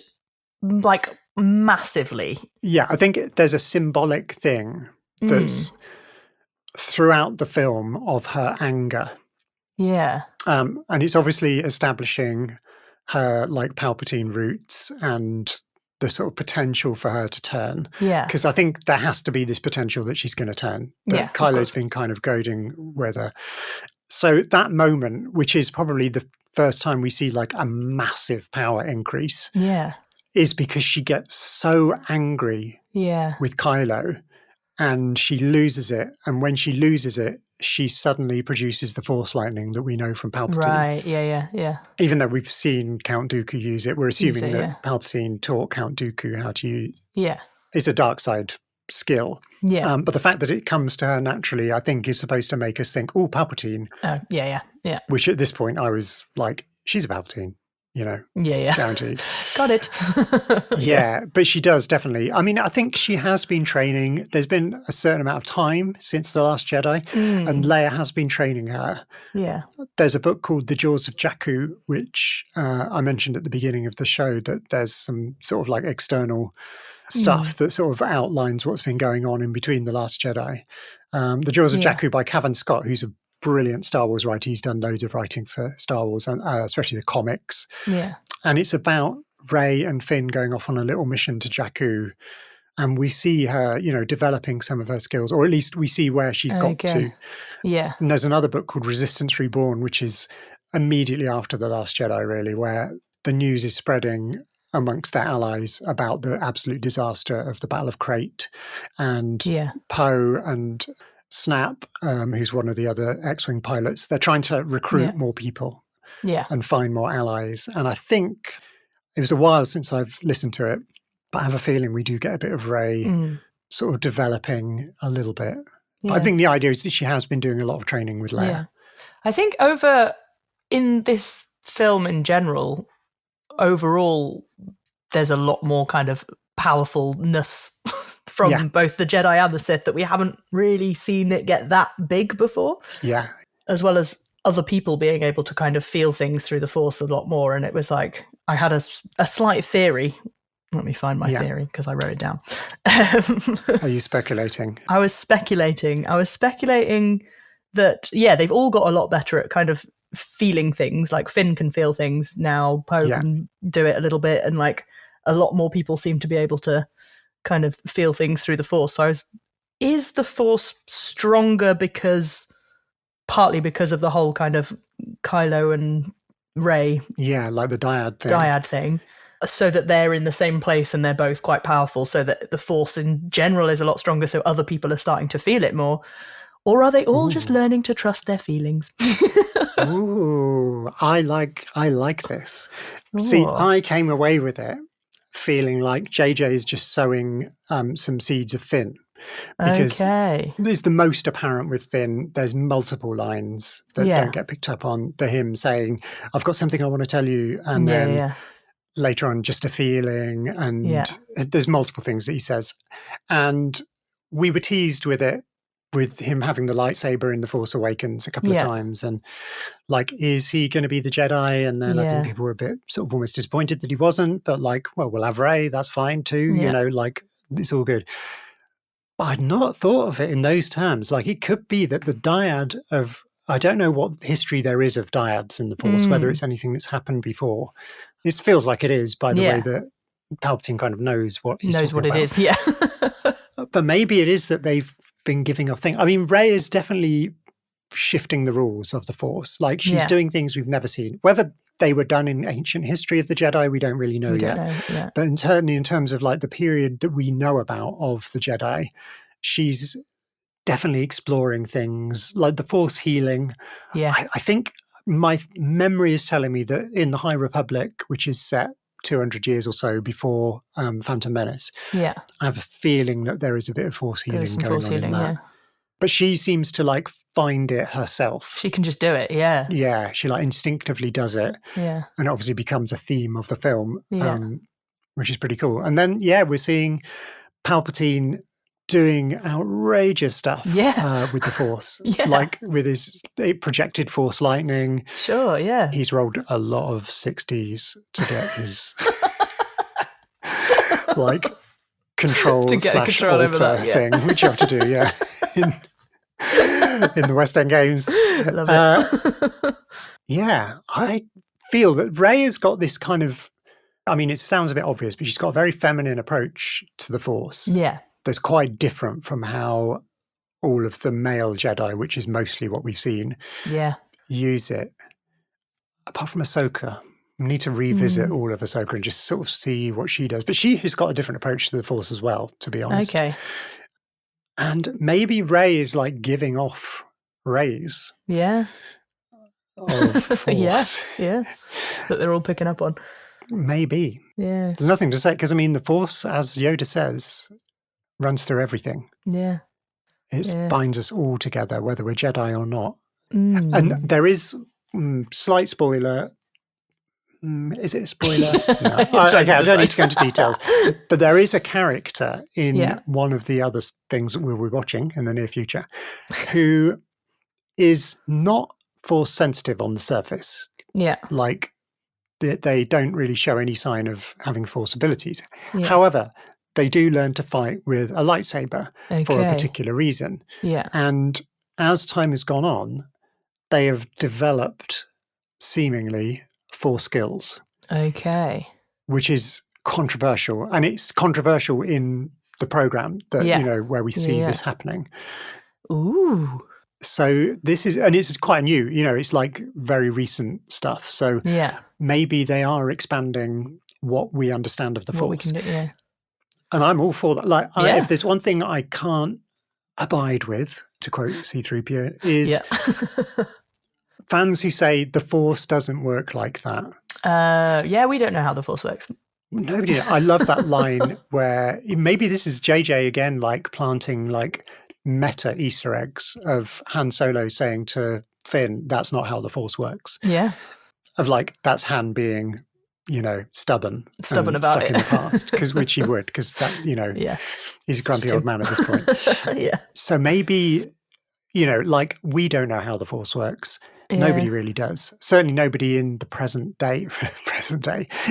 massively. Yeah, I think there's a symbolic thing that's throughout the film of her anger. Yeah. And it's obviously establishing her Palpatine roots and the sort of potential for her to turn. Yeah. Because I think there has to be this potential that she's going to turn. That Kylo's been kind of goading with her. So that moment, which is probably the first time we see a massive power increase. Yeah. Is because she gets so angry with Kylo and she loses it. And when she loses it, she suddenly produces the Force lightning that we know from Palpatine. Right, yeah. Even though we've seen Count Dooku use it, we're assuming that Palpatine taught Count Dooku how to use it. Yeah. It's a dark side skill. Yeah. But the fact that it comes to her naturally, I think, is supposed to make us think, oh, Palpatine. Oh, yeah. Which at this point I was like, she's a Palpatine. Guaranteed. Got it. Yeah, but she does definitely. I mean, I think she has been training. There's been a certain amount of time since The Last Jedi, and Leia has been training her. Yeah. There's a book called The Jaws of Jakku, which I mentioned at the beginning of the show, that there's some sort of external stuff that sort of outlines what's been going on in between The Last Jedi. The Jaws of Jakku by Cavan Scott, who's a brilliant Star Wars writer. He's done loads of writing for Star Wars, and especially the comics. Yeah. And it's about Rey and Finn going off on a little mission to Jakku, and we see her, developing some of her skills, or at least we see where she's got to. Yeah. And there's another book called Resistance Reborn, which is immediately after The Last Jedi, really, where the news is spreading amongst their allies about the absolute disaster of the Battle of Crate, and Poe and Snap, who's one of the other X-Wing pilots, they're trying to recruit more people and find more allies. And I think it was a while since I've listened to it, but I have a feeling we do get a bit of Rey sort of developing a little bit. Yeah. But I think the idea is that she has been doing a lot of training with Leia. Yeah. I think in this film in general, overall, there's a lot more kind of powerfulness from both the Jedi and the Sith that we haven't really seen it get that big before. Yeah. As well as other people being able to kind of feel things through the Force a lot more. And it was I had a slight theory. Let me find my theory because I wrote it down. Are you speculating? I was speculating that, they've all got a lot better at kind of feeling things. Finn can feel things now. Poe can do it a little bit. And a lot more people seem to be able to kind of feel things through the Force. So is the Force stronger partly because of the whole kind of Kylo and Rey? Yeah, like the dyad thing. So that they're in the same place and they're both quite powerful, so that the Force in general is a lot stronger, so other people are starting to feel it more. Or are they all just learning to trust their feelings? Ooh, I like this. Ooh. See, I came away with it feeling like JJ is just sowing some seeds of Finn. Because it's the most apparent with Finn. There's multiple lines that don't get picked up on. Him saying, I've got something I want to tell you. And then later on, just a feeling. And there's multiple things that he says. And we were teased with it, with him having the lightsaber in The Force Awakens a couple of times. And is he going to be the Jedi? And then I think people were a bit sort of almost disappointed that he wasn't. But well, we'll have Rey. That's fine too. It's all good. But I'd not thought of it in those terms. It could be that the dyad of, I don't know what history there is of dyads in the Force, whether it's anything that's happened before. This feels like it is by the way that Palpatine kind of knows what he's talking about. It is, yeah. But maybe it is that they've been giving off things. I mean, Rey is definitely shifting the rules of the Force. Like, she's Yeah. doing things we've never seen. Whether they were done in ancient history of the Jedi, we don't really know We yet. don't know. Yeah. But in terms of like the period that we know about of the Jedi, she's definitely exploring things like the Force healing. Yeah. I think my memory is telling me that in the High Republic, which is set 200 years or so before Phantom Menace, Yeah. I have a feeling that there is a bit of Force There is healing some going Force on healing. in that. Yeah. But she seems to like find it herself. She can just do it. Yeah. Yeah, she like instinctively does it, Yeah. and it obviously becomes a theme of the film, Yeah. which is pretty cool. And then, yeah, we're seeing Palpatine doing outrageous stuff Yeah. with the Force, Yeah. like with his projected Force lightning. Sure. Yeah. He's rolled a lot of 60s to get his like control To get slash control over alter that, yeah. thing, which you have to do, yeah, in the West End games. Love it. Yeah, I feel that Rey has got this kind of, I mean, it sounds a bit obvious, but she's got a very feminine approach to the Force. Yeah. That's quite different from how all of the male Jedi, which is mostly what we've seen, Yeah. use it. Apart from Ahsoka, we need to revisit all of Ahsoka and just sort of see what she does. But she has got a different approach to the Force as well, to be honest. Okay. And maybe Rey is like giving off rays Yeah. of Force. Yeah. That they're all picking up on. Maybe. Yeah. There's nothing to say, because I mean, the Force, as Yoda says, runs through everything. Yeah. It binds us all together, whether we're Jedi or not. Mm. And there is slight spoiler. Is it a spoiler? No. Okay, I don't need to go into details. But there is a character in one of the other things that we'll be watching in the near future who is not Force sensitive on the surface. Yeah. Like, they don't really show any sign of having Force abilities. Yeah. However, they do learn to fight with a lightsaber for a Okay. particular reason. Yeah. And as time has gone on, they have developed seemingly Force skills, Okay. which is controversial. And it's controversial in the program that, Yeah. you know, where we see Yeah. this happening. Ooh. So this is, and it's quite new, you know, it's like very recent stuff. So Yeah. maybe they are expanding what we understand of the What we Force. can do. Yeah. And I'm all for that. Like, Yeah. if there's one thing I can't abide with, to quote C-3PO, is Yeah. fans who say the Force doesn't work like that. Yeah, we don't know how the Force works. Nobody. I love that line where maybe this is JJ again, like planting like meta Easter eggs of Han Solo saying to Finn, "That's not how the Force works." Yeah. Of like, that's Han being, you know, stubborn and About stuck it. in the past, which he would, because that, you know, Yeah. he's a It's grumpy just old him. man at this point. Yeah. So maybe, you know, like, we don't know how the Force works. Yeah. Nobody really does. Certainly nobody in the present day,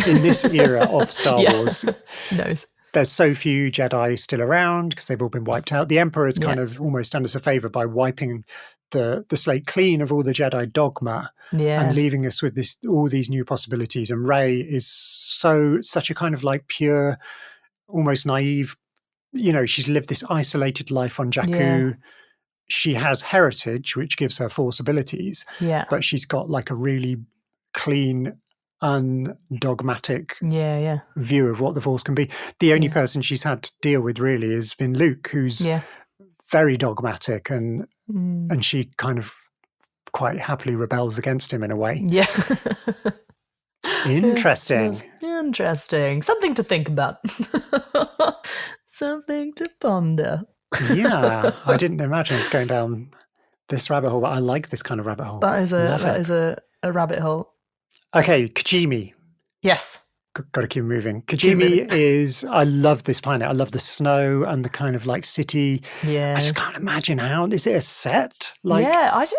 in this era of Star Wars. knows. There's so few Jedi still around because they've all been wiped out. The Emperor's kind of almost done us a favor by wiping the slate clean of all the Jedi dogma and leaving us with all these new possibilities. And Rey is such a kind of like pure, almost naive, you know, she's lived this isolated life on Jakku. Yeah. She has heritage, which gives her Force abilities, Yeah. but she's got like a really clean, undogmatic view of what the Force can be. The only person she's had to deal with really has been Luke, who's very dogmatic, and she kind of quite happily rebels against him in a way. Yeah. Interesting. Interesting. Something to think about. Something to ponder. Yeah, I didn't imagine it's going down this rabbit hole, but I like this kind of rabbit hole. That is a rabbit hole. Okay, Kijimi. Yes. Got to keep moving. Kijimi is, I love this planet. I love the snow and the kind of like city. Yeah. I just can't imagine how, is it a set? Like,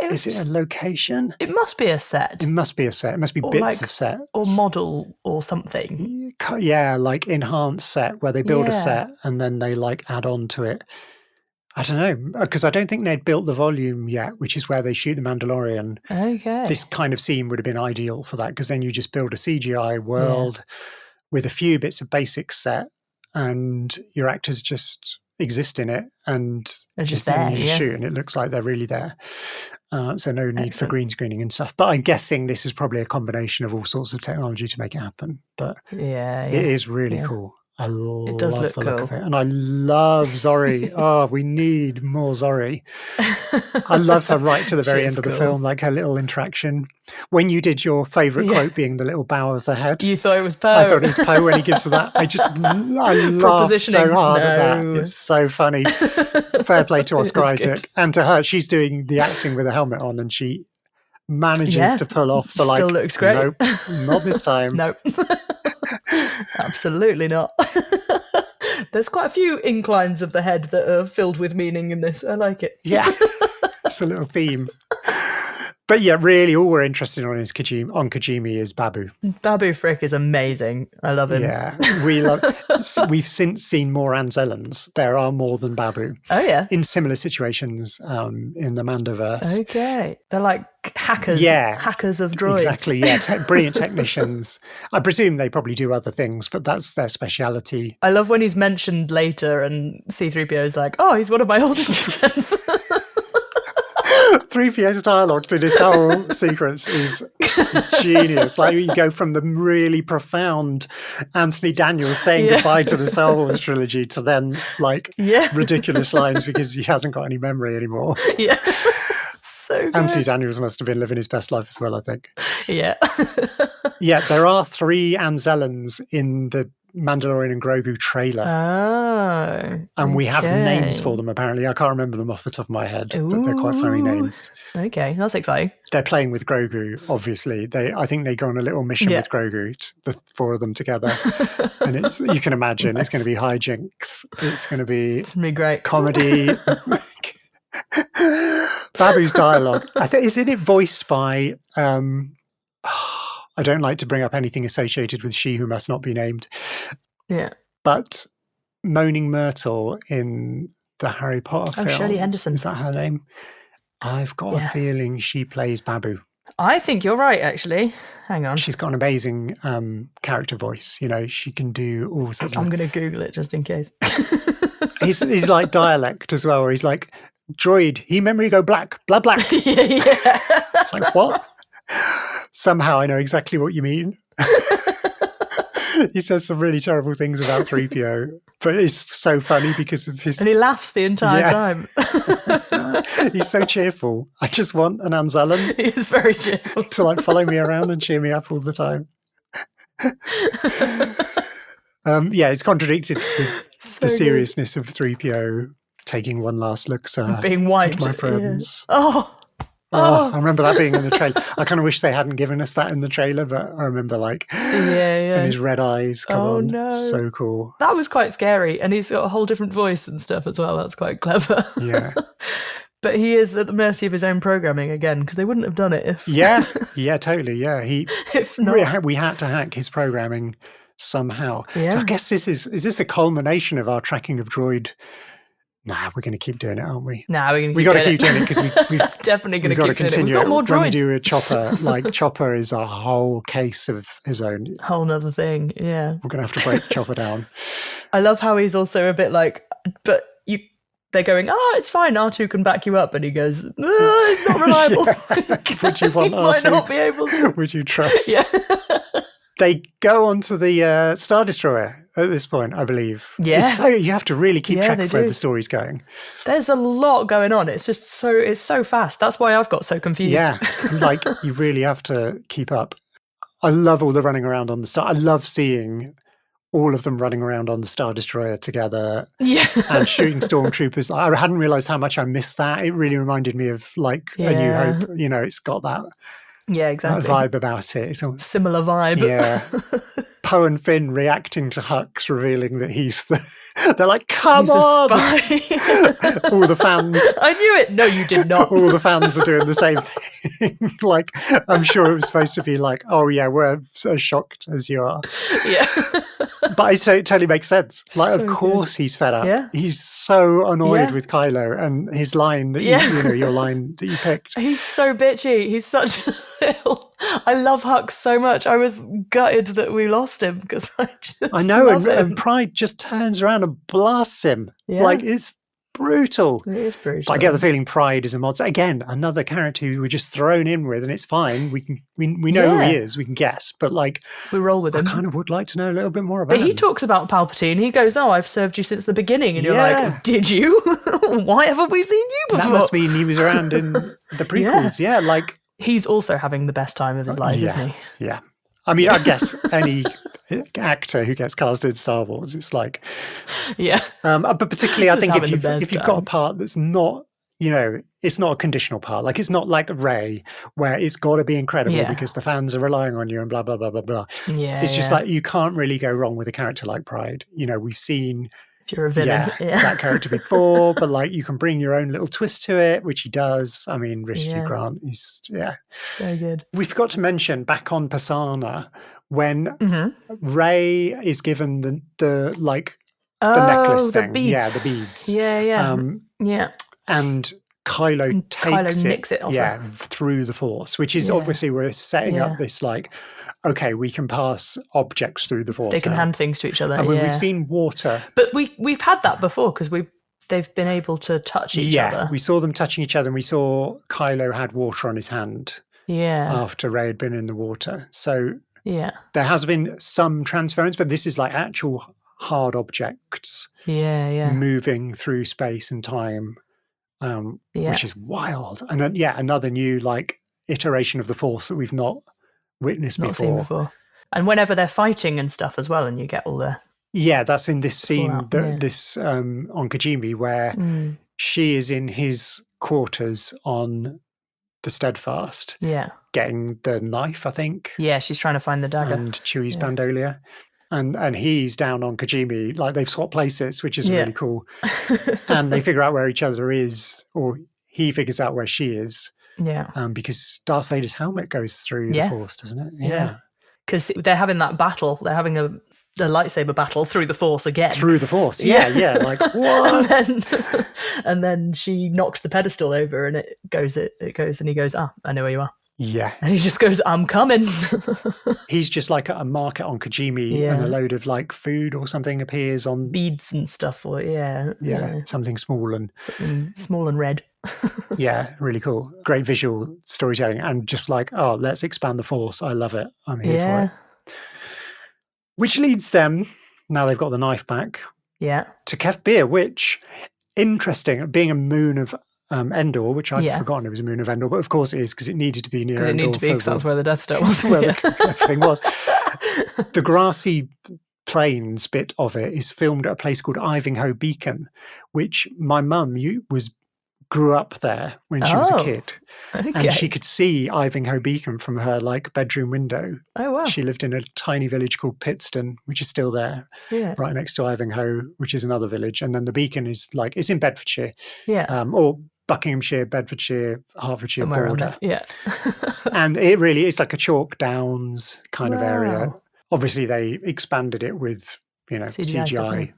is it a location? It must be a set. It must be a set. It must be bits of set. Or model or something. Yeah, like enhanced set where they build a set and then they like add on to it. I don't know, because I don't think they'd built the volume yet, which is where they shoot the Mandalorian. Okay. This kind of scene would have been ideal for that, because then you just build a CGI world with a few bits of basic set, and your actors just exist in it, and They're just then there, you yeah. shoot, and it looks like they're really there. So no need for Excellent. green screening and stuff. But I'm guessing this is probably a combination of all sorts of technology to make it happen. But Yeah, it is really cool. I It does love look the look of cool. it. And I love Zori. Oh, we need more Zori. I love her right to the very She end is of the cool. film, like her little interaction. When you did your favourite Yeah. quote being the little bow of the head, You thought it was Poe. I thought it was Poe when he gives her that. I laughed so Propositioning. hard at that. No. It's so funny. Fair play to Oscar It's good. Isaac. And to her, she's doing the acting with a helmet on, and she manages to pull off the Still looks great. Nope, not this time. Nope. Absolutely not. There's quite a few inclines of the head that are filled with meaning in this. I like it. Yeah, it's a little theme. But yeah, really, all we're interested on is Kajimi is Babu. Babu Frick is amazing. I love him. Yeah, we've since seen more Anzellans. There are more than Babu. Oh yeah. In similar situations in the Mandoverse. Okay. They're like hackers. Yeah. Hackers of droids. Exactly, yeah. Brilliant technicians. I presume they probably do other things, but that's their speciality. I love when he's mentioned later and C-3PO is like, oh, he's one of my oldest friends. 3PO's dialogue through this whole sequence is genius. Like, you go from the really profound Anthony Daniels saying goodbye to the Star Wars trilogy to then, like, ridiculous lines because he hasn't got any memory anymore. Yeah. So good. Anthony Daniels must have been living his best life as well, I think. Yeah. Yeah, there are 3 Anzellans in the Mandalorian and Grogu trailer. Oh. And we have names for them, apparently. I can't remember them off the top of my head, but they're quite funny names. Okay, that's exciting. They're playing with Grogu, obviously. I think they go on a little mission with Grogu, the 4 of them together. And you can imagine, it's going to be hijinks. It's going to be great. Comedy. Babu's dialogue. Isn't it voiced by... I don't like to bring up anything associated with She Who Must Not Be Named. Yeah. But Moaning Myrtle in the Harry Potter film. Shirley Henderson. Is that her name? I've got a feeling she plays Babu. I think you're right, actually. Hang on. She's got an amazing character voice. You know, she can do all sorts of... I'm going to Google it just in case. he's like dialect as well, where he's like, droid, he memory go black, blah, black. Yeah. Like, what? Somehow I know exactly what you mean. He says some really terrible things about 3PO, but it's so funny because of his... And he laughs the entire time. He's so cheerful. I just want an Anzellan. He's very cheerful. To like follow me around and cheer me up all the time. It's contradicted with the seriousness of 3PO taking one last look, sir. Being white. My friends. Yeah. Oh, I remember that being in the trailer. I kind of wish they hadn't given us that in the trailer, but I remember and his red eyes come on. No. So cool. That was quite scary. And he's got a whole different voice and stuff as well. That's quite clever. Yeah. But he is at the mercy of his own programming again, because they wouldn't have done it if... Yeah, totally, yeah. If not. We had to hack his programming somehow. Yeah. So I guess is this the culmination of our tracking of droid... Nah, we're going to keep doing it, aren't we? Nah, we're going to keep doing it. We've got to keep doing it because we've definitely going to keep continue doing it. We've got more droids. When we do a Chopper, like Chopper is a whole case of his own. Whole nother thing, yeah. We're going to have to break Chopper down. I love how he's also a bit like, but they're going, it's fine, R2 can back you up. And he goes, it's not reliable. Would you want he R2? might not be able to. Would you trust? Yeah. They go onto the Star Destroyer at this point, I believe. Yeah. You have to really keep track of where the story's going. There's a lot going on. It's just it's so fast. That's why I've got so confused. Yeah, like you really have to keep up. I love all the running around on the Star. I love seeing all of them running around on the Star Destroyer together and shooting stormtroopers. I hadn't realised how much I missed that. It really reminded me of like A New Hope. You know, it's got that... Yeah, exactly. That vibe about it. It's similar vibe. Yeah. Poe and Finn reacting to Hux revealing that he's they're like, come on! The spy. All the fans. I knew it. No, you did not. All the fans are doing the same thing. Like, I'm sure it was supposed to be like, oh yeah, we're as shocked as you are. Yeah. But it totally makes sense. Like, So of course he's fed up. Yeah. He's so annoyed with Kylo and his line that your line that you picked. He's so bitchy. He's such a little I love Hux so much. I was gutted that we lost him because I just I know, love him. and Pride just turns around and blasts him. Yeah. Like, it's brutal. It is brutal. But I get the feeling Pride is a monster. Again, another character who we're just thrown in with, and it's fine. We know who he is. We can guess, but like we roll with him. I kind of would like to know a little bit more about him. But he talks about Palpatine. He goes, "Oh, I've served you since the beginning," and you're like, "Did you? Why haven't we seen you before?" That must mean he was around in the prequels. Yeah, like he's also having the best time of his life, isn't he? Yeah. I mean, I guess any actor who gets cast in Star Wars, it's like, but particularly, I think if you've got a part that's not, it's not a conditional part. Like, it's not like Rey, where it's got to be incredible because the fans are relying on you and blah blah blah blah blah. Yeah, it's just like you can't really go wrong with a character like Pride. We've seen. If you're a villain, that character before, but like you can bring your own little twist to it, which he does. I mean, Richard Grant, he's so good. We forgot to mention back on Pisana when Rey is given the necklace thing, beads. the beads, yeah, and Kylo nicks it off her. through the Force, which is obviously we're setting up this like. Okay, we can pass objects through the Force. They can hand things to each other. And when we've seen water, but we've had that before because they've been able to touch each other. Yeah, we saw them touching each other, and we saw Kylo had water on his hand. Yeah, after Rey had been in the water. So there has been some transference, but this is like actual hard objects. Moving through space and time, which is wild. And then, another new like iteration of the Force that we've not seen before. And whenever they're fighting and stuff as well, and you get all the that's in this scene this on Kijimi where she is in his quarters on the Steadfast getting the knife, I think. She's trying to find the dagger and Chewie's bandolier, and he's down on Kijimi. Like they've swapped places, which is really cool. And they figure out where each other is, or he figures out where she is. Because Darth Vader's helmet goes through the Force, doesn't it? Yeah. Because they're having that battle. They're having a lightsaber battle through the Force again. Through the Force, yeah. Like, what? and then she knocks the pedestal over and it goes, and he goes, I know where you are. Yeah. And he just goes, I'm coming. He's just like at a market on Kijimi and a load of like food or something appears on... beads and stuff. Or something small and... Something small and red. Yeah, really cool. Great visual storytelling and just like, let's expand the Force. I love it. I'm here for it. Which leads them, now they've got the knife back, to Kef Bir, which, interesting, being a moon of Endor, which I'd forgotten it was a moon of Endor, but of course it is because it needed to be near Endor. Because it needed to be because that's where the Death Star was. Where everything was. The grassy plains bit of it is filmed at a place called Ivinghoe Beacon, which my mum grew up there when she was a kid. Okay. And she could see Ivinghoe Beacon from her like bedroom window. Oh wow. She lived in a tiny village called Pittston, which is still there. Right next to Ivinghoe, which is another village. And then the beacon is like it's in Bedfordshire. Or Buckinghamshire, Bedfordshire, Hertfordshire somewhere border. And it really is like a chalk downs kind of area. Obviously they expanded it with, CGI.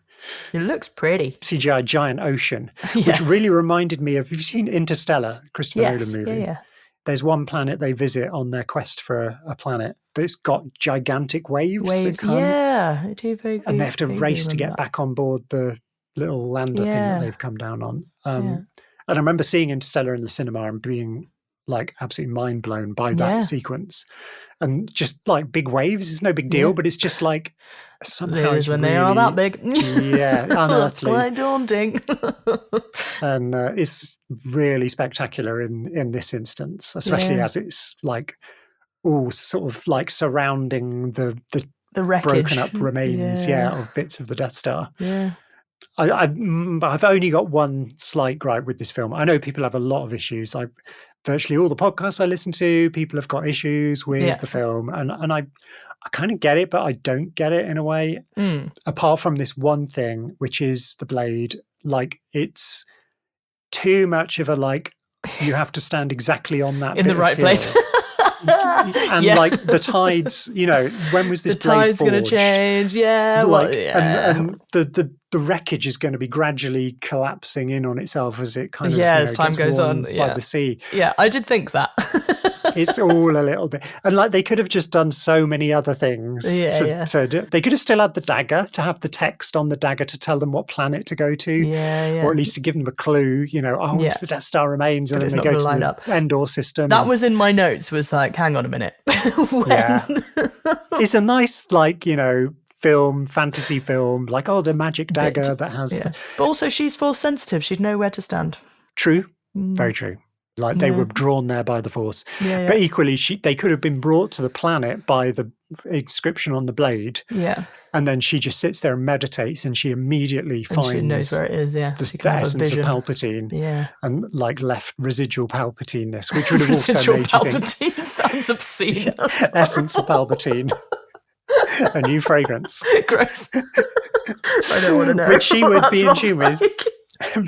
It looks pretty. CGI giant ocean, which really reminded me of, have you seen Interstellar, Christopher Nolan movie? Yeah. There's one planet they visit on their quest for a planet that's got gigantic waves that come. I do and they have to race to get back on board the little lander thing that they've come down on. And I remember seeing Interstellar in the cinema and being like absolutely mind blown by that sequence. And just like big waves is no big deal, but it's just like somehow it's when really, they are that big. Unearthly. That's quite daunting. And it's really spectacular in this instance, especially as it's like all sort of like surrounding the wreckage, broken up remains, of bits of the Death Star. I've only got one slight gripe with this film. I know people have a lot of issues. Virtually all the podcasts I listen to, people have got issues with the film, and I kind of get it, but I don't get it in a way. Apart from this one thing, which is the blade, like it's too much of a like you have to stand exactly on that in the right place. And like the tides, when was this the blade tide's going to change? And the wreckage is going to be gradually collapsing in on itself as it kind of as time gets goes on by the sea. I did think that. It's all a little bit, and like they could have just done so many other things. They could have still had the dagger to have the text on the dagger to tell them what planet to go to, or at least to give them a clue. It's the Death Star remains, and then they go to the Endor system. That was in my notes. Was like, hang on a minute. It's a nice fantasy film, like the magic dagger that has. But also, she's force sensitive. She'd know where to stand. True, very true. Like they were drawn there by the Force. But equally, they could have been brought to the planet by the inscription on the blade. Yeah. And then she just sits there and meditates, and she immediately finds she knows where it is, the essence of Palpatine. Yeah. And like left residual Palpatineness, which would have also made you think. Palpatine sounds obscene. Essence of Palpatine. A new fragrance. Gross. I don't want to know. Which she would be in tune with.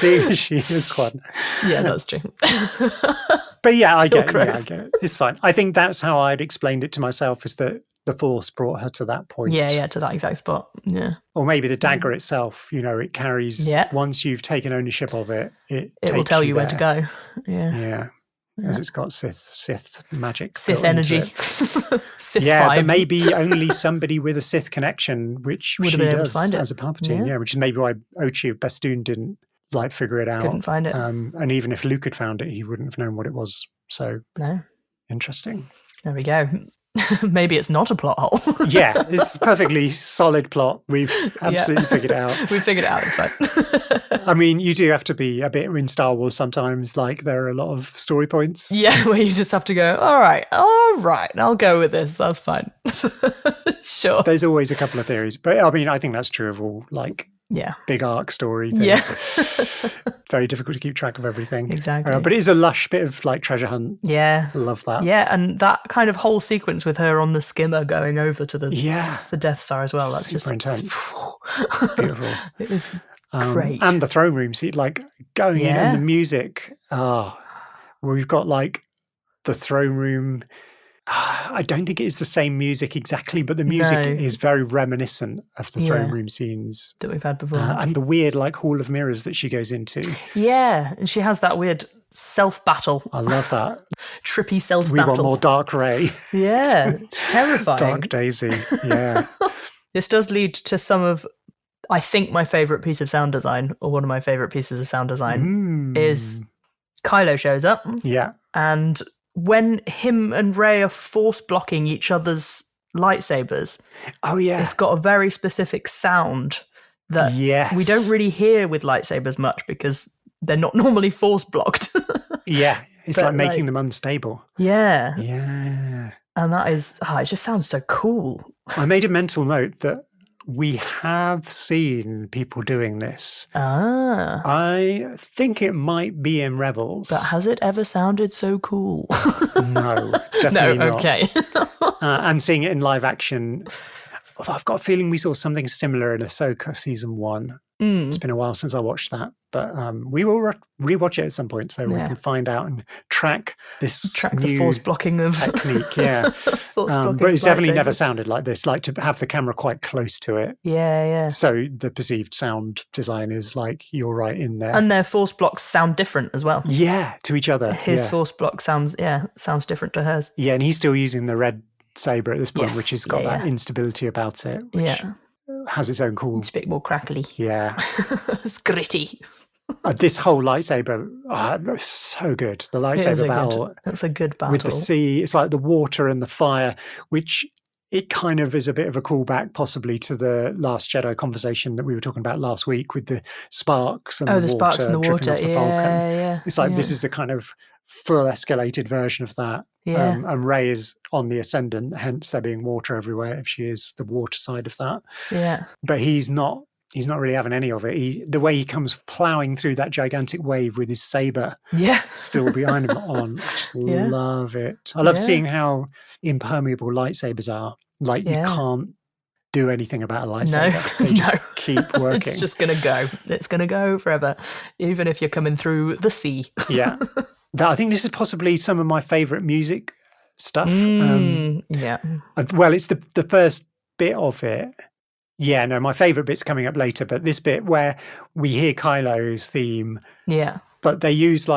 Being she is one. Yeah, that's true. But I get it. It's fine. I think that's how I'd explained it to myself, is that the Force brought her to that point. Yeah, to that exact spot. Yeah. Or maybe the dagger itself, it carries, once you've taken ownership of it, it will tell you where to go. Yeah. As it's got Sith magic. Sith energy. Sith vibes. But maybe only somebody with a Sith connection, which would she have been able does to find it. as a Palpatine. Which is maybe why Ochi of Bestoon didn't figure it out. Couldn't find it. And even if Luke had found it, he wouldn't have known what it was. So interesting. There we go. Maybe it's not a plot hole. It's a perfectly solid plot. We've absolutely figured it out. We've figured it out. It's fine. I mean, you do have to be a bit in Star Wars sometimes. Like there are a lot of story points. Yeah, where you just have to go, all right, I'll go with this. That's fine. Sure. There's always a couple of theories. But I mean, I think that's true of all big arc story things. Yeah. Very difficult to keep track of everything. Exactly. But it is a lush bit of treasure hunt. Yeah. I love that. Yeah, and that kind of whole sequence with her on the skimmer going over to the Death Star as well. That's super just intense. Beautiful. It was great. And the throne room seat, going in, and the music. We've got the throne room. I don't think it is the same music exactly, but the music is very reminiscent of the throne room scenes that we've had before. And the weird Hall of Mirrors that she goes into. Yeah, and she has that weird self-battle. I love that. Trippy self-battle. We want more Dark Ray. Yeah, it's terrifying. Dark Daisy, yeah. This does lead to some of, I think, my favourite piece of sound design, or one of my favourite pieces of sound design, is Kylo shows up. Yeah. And when him and Rey are force blocking each other's lightsabers, it's got a very specific sound that we don't really hear with lightsabers much because they're not normally force blocked. It's like making them unstable. Yeah. And that is, it just sounds so cool. I made a mental note that we have seen people doing this. I think it might be in Rebels. But has it ever sounded so cool? No, definitely not. Okay. And seeing it in live action, although I've got a feeling we saw something similar in Ahsoka season 1. It's been a while since I watched that, but we will rewatch it at some point so we can find out and track the force blocking of technique. But it's definitely never sounded like this, to have the camera quite close to it. So the perceived sound design is you're right in there, and their force blocks sound different as well. To each other. His force block sounds different to hers. And he's still using the red saber at this point, which has got that instability about it, which has its own cool. It's a bit more crackly. It's gritty. This whole lightsaber, looks so good. The lightsaber battle. That's a good battle. With the sea, it's like the water and the fire, which it kind of is a bit of a callback possibly to the Last Jedi conversation that we were talking about last week with the sparks and the sparks and the water. Off the Falcon. It's this is the kind of full escalated version of that. And Rey is on the ascendant, hence there being water everywhere if she is the water side of that. But he's not really having any of it. The way he comes ploughing through that gigantic wave with his saber still behind him on. I just love it. I love seeing how impermeable lightsabers are. You can't do anything about a lightsaber. They just keep working. It's just going to go. It's going to go forever, even if you're coming through the sea. I think this is possibly some of my favourite music stuff. Well, it's the first bit of it. My favourite bit's coming up later, but this bit where we hear Kylo's theme. But they use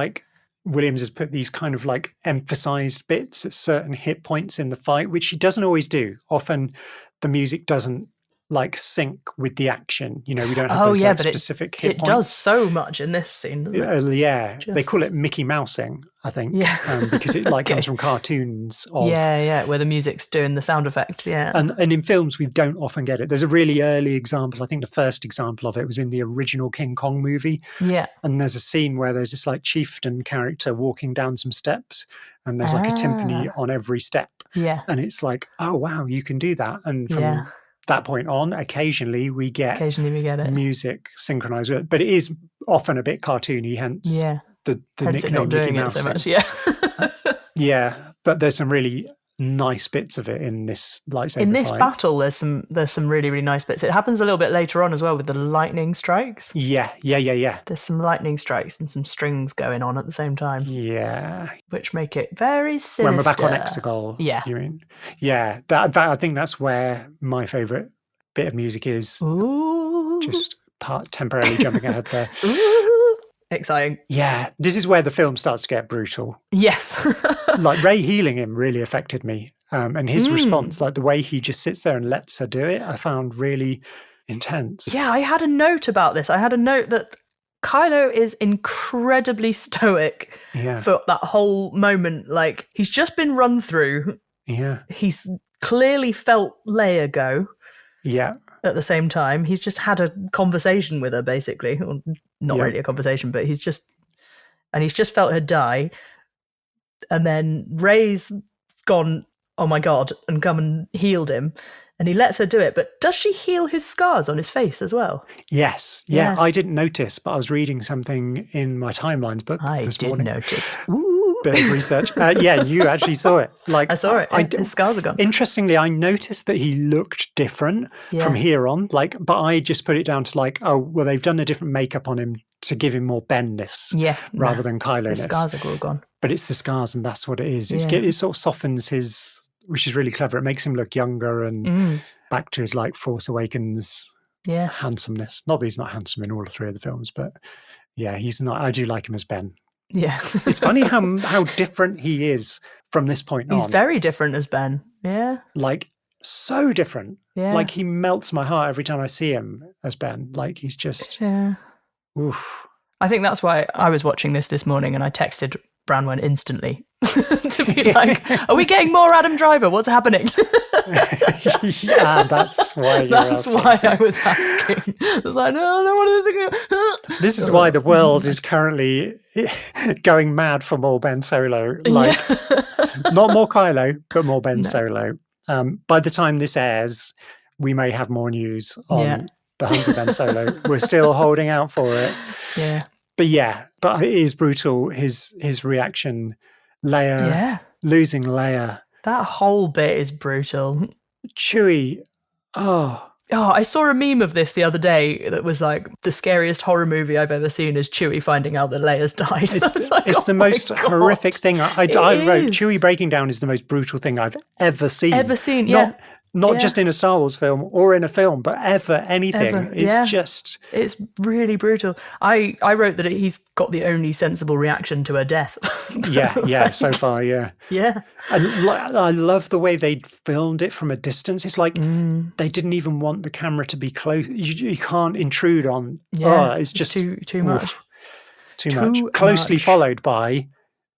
Williams has put these kind of like emphasized bits at certain hit points in the fight, which he doesn't always do. Often the music doesn't like sync with the action. You know, we don't have those like but specific hit it points. does so much in this scene, doesn't it? Yeah, they Just- call it Mickey Mousing, I think, Yeah. because it like Okay. comes from cartoons of Yeah, where the music's doing the sound effects, yeah. and in films we don't often get it. There's a really early example. I think the first example of it was in the original King Kong movie. Yeah. And there's a scene where there's this like chieftain character walking down some steps, and there's like a timpani on every step. Yeah. And it's like, oh wow, you can do that. And from Yeah. that point on, occasionally we get it. music synchronized with it, but it is often a bit cartoony, hence Yeah. the Hence it nickname not doing Mickey it Mouse. so much, yeah. Yeah, but there's some really nice bits of it in this lightsaber In this fight. battle, there's some really, really nice bits. It happens a little bit later on as well with the lightning strikes. Yeah. There's some lightning strikes and some strings going on at the same time, Yeah. which make it very sinister. When we're back on Exegol, Yeah. you mean? Yeah, that I think that's where my favourite bit of music is. Ooh. Just temporarily jumping ahead there. Ooh. Exciting. Yeah, this is where the film starts to get brutal. Yes. Like Ray healing him really affected me. And his response, like the way he just sits there and lets her do it, I found really intense. Yeah, I had a note about this. I had a note that Kylo is incredibly stoic for that whole moment. Like, he's just been run through. Yeah. He's clearly felt Leia go. Yeah. At the same time, he's just had a conversation with her, basically. Or not really a conversation, but he's just felt her die. And then Rey's gone, oh my God, and come and healed him. And he lets her do it. But does she heal his scars on his face as well? Yes. Yeah. I didn't notice, but I was reading something in my timelines book this morning. I did notice. Bit of research. Yeah, you actually saw it. Like I saw it. His scars are gone. Interestingly, I noticed that he looked different from here on. Like, but I just put it down to like, oh, well, they've done a different makeup on him to give him more Ben-ness, rather than Kylo-ness. The scars are all gone. But it's the scars, and that's what it is. It sort of softens his, which is really clever. It makes him look younger and back to his like Force Awakens handsomeness. Not that he's not handsome in all three of the films, but yeah, he's not. I do like him as Ben. Yeah. It's funny how different he is from this point on. He's very different as Ben. Yeah. Like, so different. Yeah. Like, he melts my heart every time I see him as Ben. Like, he's just... Yeah. Oof. I think that's why I was watching this morning and I texted Branwen instantly to be like, are we getting more Adam Driver? What's happening? Yeah, that's why why I was asking. I was like, no, I don't want to go. This is why the world is currently going mad for more Ben Solo. Like, not more Kylo, but more Ben Solo. By the time this airs, we may have more news on the hunt for Ben Solo. We're still holding out for it. Yeah. But it is brutal. His reaction, Leia, losing Leia. That whole bit is brutal. Chewie, I saw a meme of this the other day that was like, the scariest horror movie I've ever seen is Chewie finding out that Leia's died. It's the most horrific thing. I wrote, Chewie breaking down is the most brutal thing I've ever seen. Not just in a Star Wars film or in a film, but anything. It's really brutal. I wrote that he's got the only sensible reaction to her death. So far, yeah. Yeah. And I love the way they filmed it from a distance. It's like they didn't even want the camera to be close. You can't intrude on. It's just too much. Too much. Closely followed by,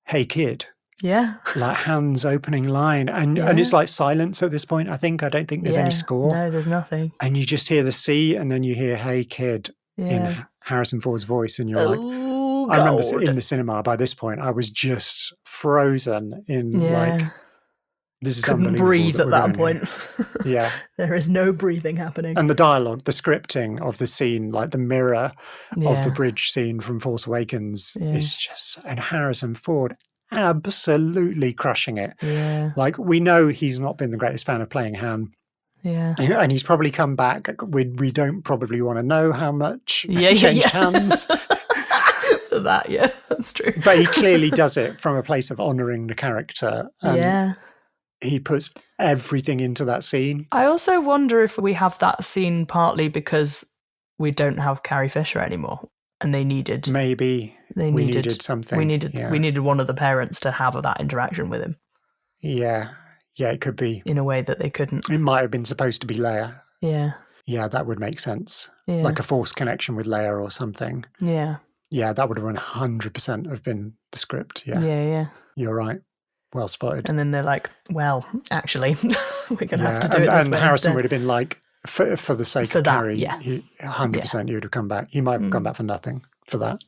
"Hey kid." Yeah. Like Han's opening line. And it's like silence at this point, I don't think there's any score. No, there's nothing. And you just hear the sea and then you hear "Hey kid" in Harrison Ford's voice, and you're like, I remember in the cinema by this point, I was just frozen in like, this is couldn't unbelievable. Breathe at that point. Yeah. There is no breathing happening. And the dialogue, the scripting of the scene, like the mirror of the bridge scene from Force Awakens is just, and Harrison Ford absolutely crushing it. Yeah. Like, we know he's not been the greatest fan of playing Han. Yeah. And he's probably come back. We don't probably want to know how much changed hands. For that, that's true. But he clearly does it from a place of honouring the character. He puts everything into that scene. I also wonder if we have that scene partly because we don't have Carrie Fisher anymore. and they needed Maybe we needed something. We needed one of the parents to have that interaction with him. Yeah, it could be in a way that they couldn't. It might have been supposed to be Leia. Yeah. Yeah, that would make sense. Yeah. Like a Force connection with Leia or something. Yeah. Yeah, that would have 100% have been the script. Yeah. Yeah. You're right. Well spotted. And then they're like, well, actually, we're going to have to do it this and way Harrison instead. would have been like, for the sake of Carrie, 100% he would have come back. He might have come back for nothing for that.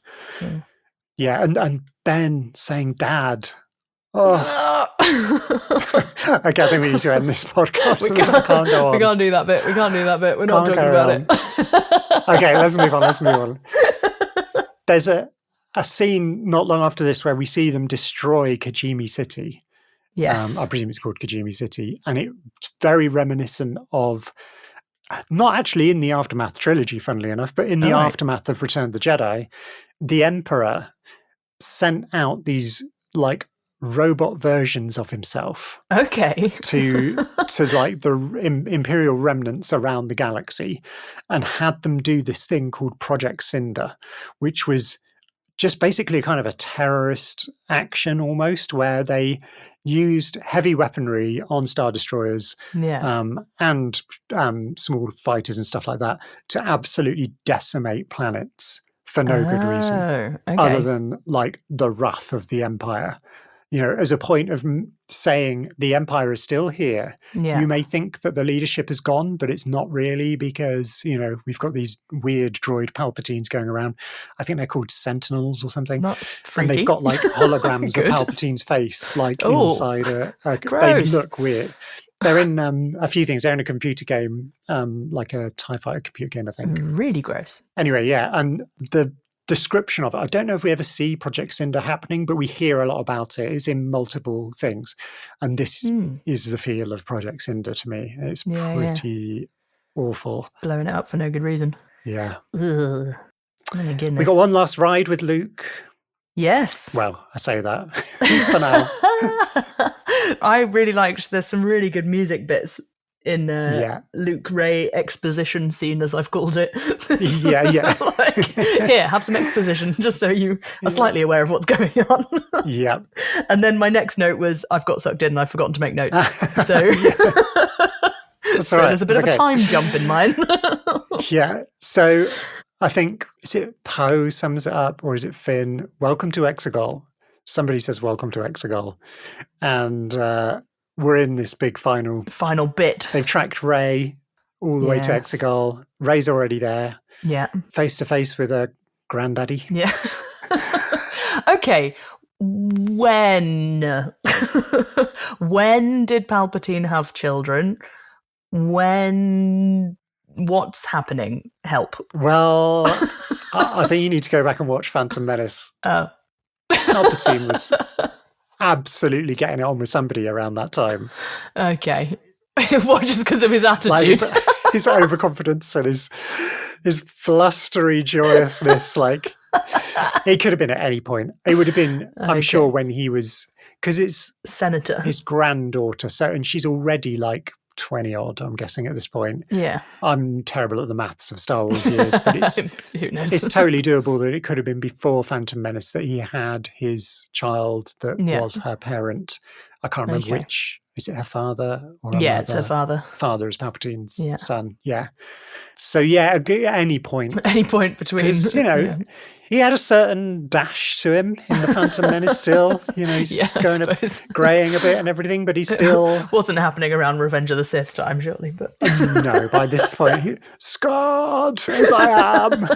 Yeah, and Ben saying dad. Oh. Okay, I think we need to end this podcast. We can't go on. We can't do that bit. We're not talking about it. Okay, let's move on. There's a scene not long after this where we see them destroy Kijimi City. Yes. I presume it's called Kijimi City. And it's very reminiscent of, not actually in the Aftermath trilogy, funnily enough, but in the aftermath of Return of the Jedi, the Emperor sent out these like robot versions of himself. Okay. to like the Imperial remnants around the galaxy, and had them do this thing called Project Cinder, which was just basically kind of a terrorist action almost, where they used heavy weaponry on Star Destroyers and small fighters and stuff like that to absolutely decimate planets for no good reason, other than like the wrath of the Empire. You know, as a point of saying the Empire is still here. Yeah. You may think that the leadership is gone, but it's not really, because, you know, we've got these weird droid Palpatines going around. I think they're called Sentinels or something. That's freaky. And they've got like holograms of Palpatine's face, like inside they look weird. They're in a few things. They're in a computer game, like a TIE Fighter computer game, I think. Really gross. Anyway, yeah, and the description of it, I don't know if we ever see Project Cinder happening, but we hear a lot about it. It's in multiple things, and this is the feel of Project Cinder to me. It's pretty awful, blowing it up for no good reason. Yeah. Ugh. Oh my goodness. We got one last ride with Luke. Yes. Well, I say that for now. I really liked, there's some really good music bits in Luke Ray exposition scene, as I've called it. Yeah. Like, here, have some exposition, just so you are slightly aware of what's going on. Yeah. And then my next note was, I've got sucked in and I've forgotten to make notes. So, so there's a bit of a time jump in mine. Yeah. So I think, is it Poe sums it up, or is it Finn? Welcome to Exegol. Somebody says welcome to Exegol. And we're in this big final bit. They've tracked Rey all the way to Exegol. Rey's already there. Yeah. Face to face with her granddaddy. Yeah. Okay. When did Palpatine have children? What's happening? Help. Well, I think you need to go back and watch Phantom Menace. Oh. Palpatine was absolutely getting it on with somebody around that time. Okay. What, just because of his attitude? Like his overconfidence and his blustery joyousness. Like, it could have been at any point. It would have been, I'm sure, when he was, because it's Senator, his granddaughter. So, and she's already like 20 odd, I'm guessing, at this point. Yeah. I'm terrible at the maths of Star Wars years, but it's it's totally doable that it could have been before Phantom Menace that he had his child that was her parent. I can't remember which. Is it her father or her mother? It's her father. Father is Palpatine's son. Yeah. So at any point. At any point between. Because, he had a certain dash to him in the Phantom Menace still. He's going greying a bit and everything, but he's still... wasn't happening around Revenge of the Sith time, surely, but... No, by this point, scarred as I am.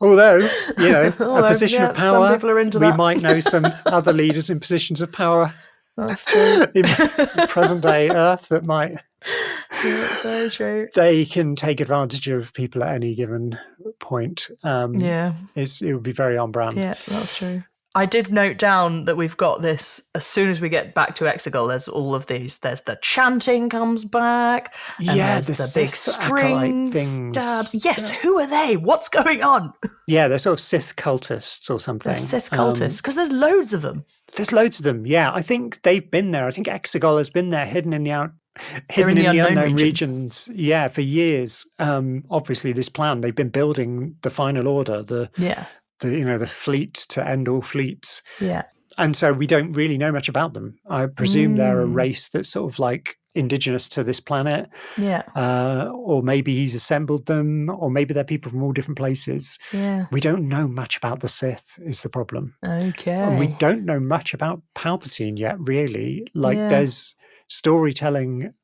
Although, a position of power, some people are into that. We might know some other leaders in positions of power. That's true. In present day Earth that might... That's very true. They can take advantage of people at any given point. It would be very on brand. Yeah, that's true. I did note down that we've got this, as soon as we get back to Exegol, there's all of these, there's the chanting comes back, and there's the big string stabs. Yes, who are they? What's going on? Yeah, they're sort of Sith cultists or something. They're Sith cultists, because there's loads of them. There's loads of them, yeah. I think they've been there. I think Exegol has been there, hidden in the hidden in in the the unknown unknown regions. regions, for years. Obviously, this plan, they've been building the Final Order, the fleet to end all fleets. Yeah. And so we don't really know much about them. I presume they're a race that's sort of like indigenous to this planet. Yeah. Or maybe he's assembled them, or maybe they're people from all different places. Yeah. We don't know much about the Sith is the problem. Okay. And we don't know much about Palpatine yet, really. Like there's storytelling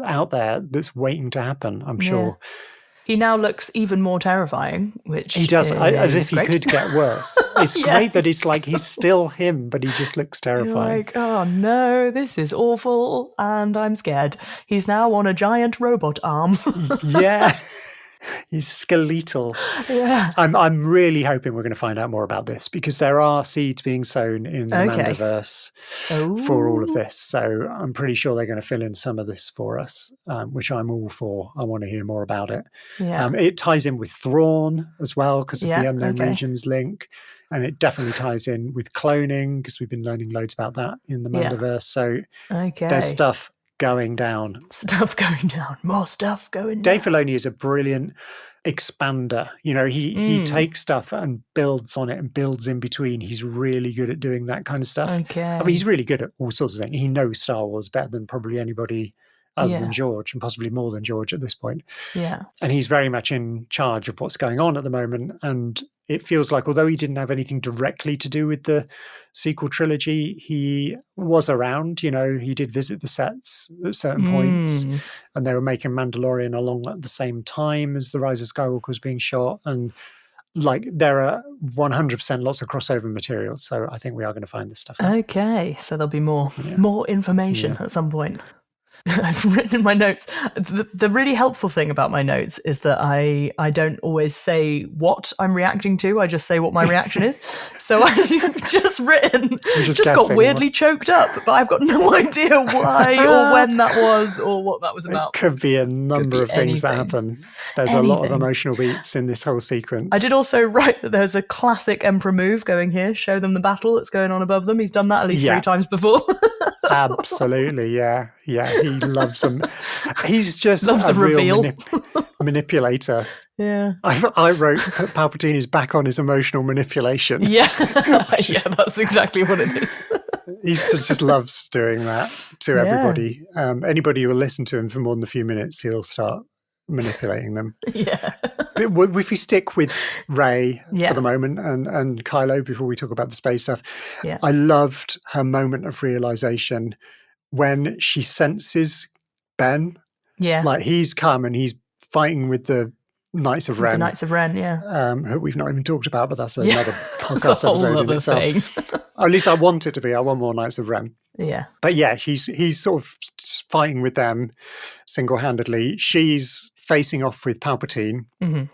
out there that's waiting to happen, I'm sure. He now looks even more terrifying, which he does, as if great. he could get worse. It's great that it's like he's still him, but he just looks terrifying. You're like, oh no, this is awful, and I'm scared. He's now on a giant robot arm. Yeah. He's skeletal. Yeah. I'm really hoping we're going to find out more about this, because there are seeds being sown in the Mandoverse for all of this. So I'm pretty sure they're going to fill in some of this for us, which I'm all for. I want to hear more about it. Yeah. It ties in with Thrawn as well, because of the unknown regions link. And it definitely ties in with cloning, because we've been learning loads about that in the Mandoverse. So there's stuff going down. More stuff going down. Dave Filoni is a brilliant expander. He takes stuff and builds on it and builds in between. He's really good at doing that kind of stuff. I mean, he's really good at all sorts of things. He knows Star Wars better than probably anybody other than George, and possibly more than George at this point. Yeah. And he's very much in charge of what's going on at the moment. And it feels like, although he didn't have anything directly to do with the sequel trilogy, he was around. He did visit the sets at certain points, and they were making Mandalorian along at the same time as the Rise of Skywalker was being shot. And like, there are 100% lots of crossover material. So I think we are going to find this stuff out. Okay, so there'll be more information at some point. I've written in my notes. The really helpful thing about my notes is that I don't always say what I'm reacting to. I just say what my reaction is. So I've just written, just got weirdly choked up, but I've got no idea why or when that was or what that was about. It could be a number of things that happen. There's a lot of emotional beats in this whole sequence. I did also write that there's a classic Emperor move going here. Show them the battle that's going on above them. He's done that at least 3 times before. Absolutely, yeah. He loves them. He's just loves a real reveal. manipulator. Yeah. I wrote Palpatine is back on his emotional manipulation. Yeah. That's exactly what it is. He just loves doing that to everybody. Anybody who will listen to him for more than a few minutes, he'll start manipulating them. Yeah. But if we stick with Rey for the moment and Kylo before we talk about the space stuff, I loved her moment of realization when she senses Ben. Yeah. Like, he's come and he's fighting with the Knights of Ren. The Knights of Ren, who we've not even talked about, but that's another podcast a whole episode in other itself. thing. At least I want it to be. I want more Knights of Ren. Yeah. But yeah, he's sort of fighting with them single-handedly. She's facing off with Palpatine. Mm-hmm.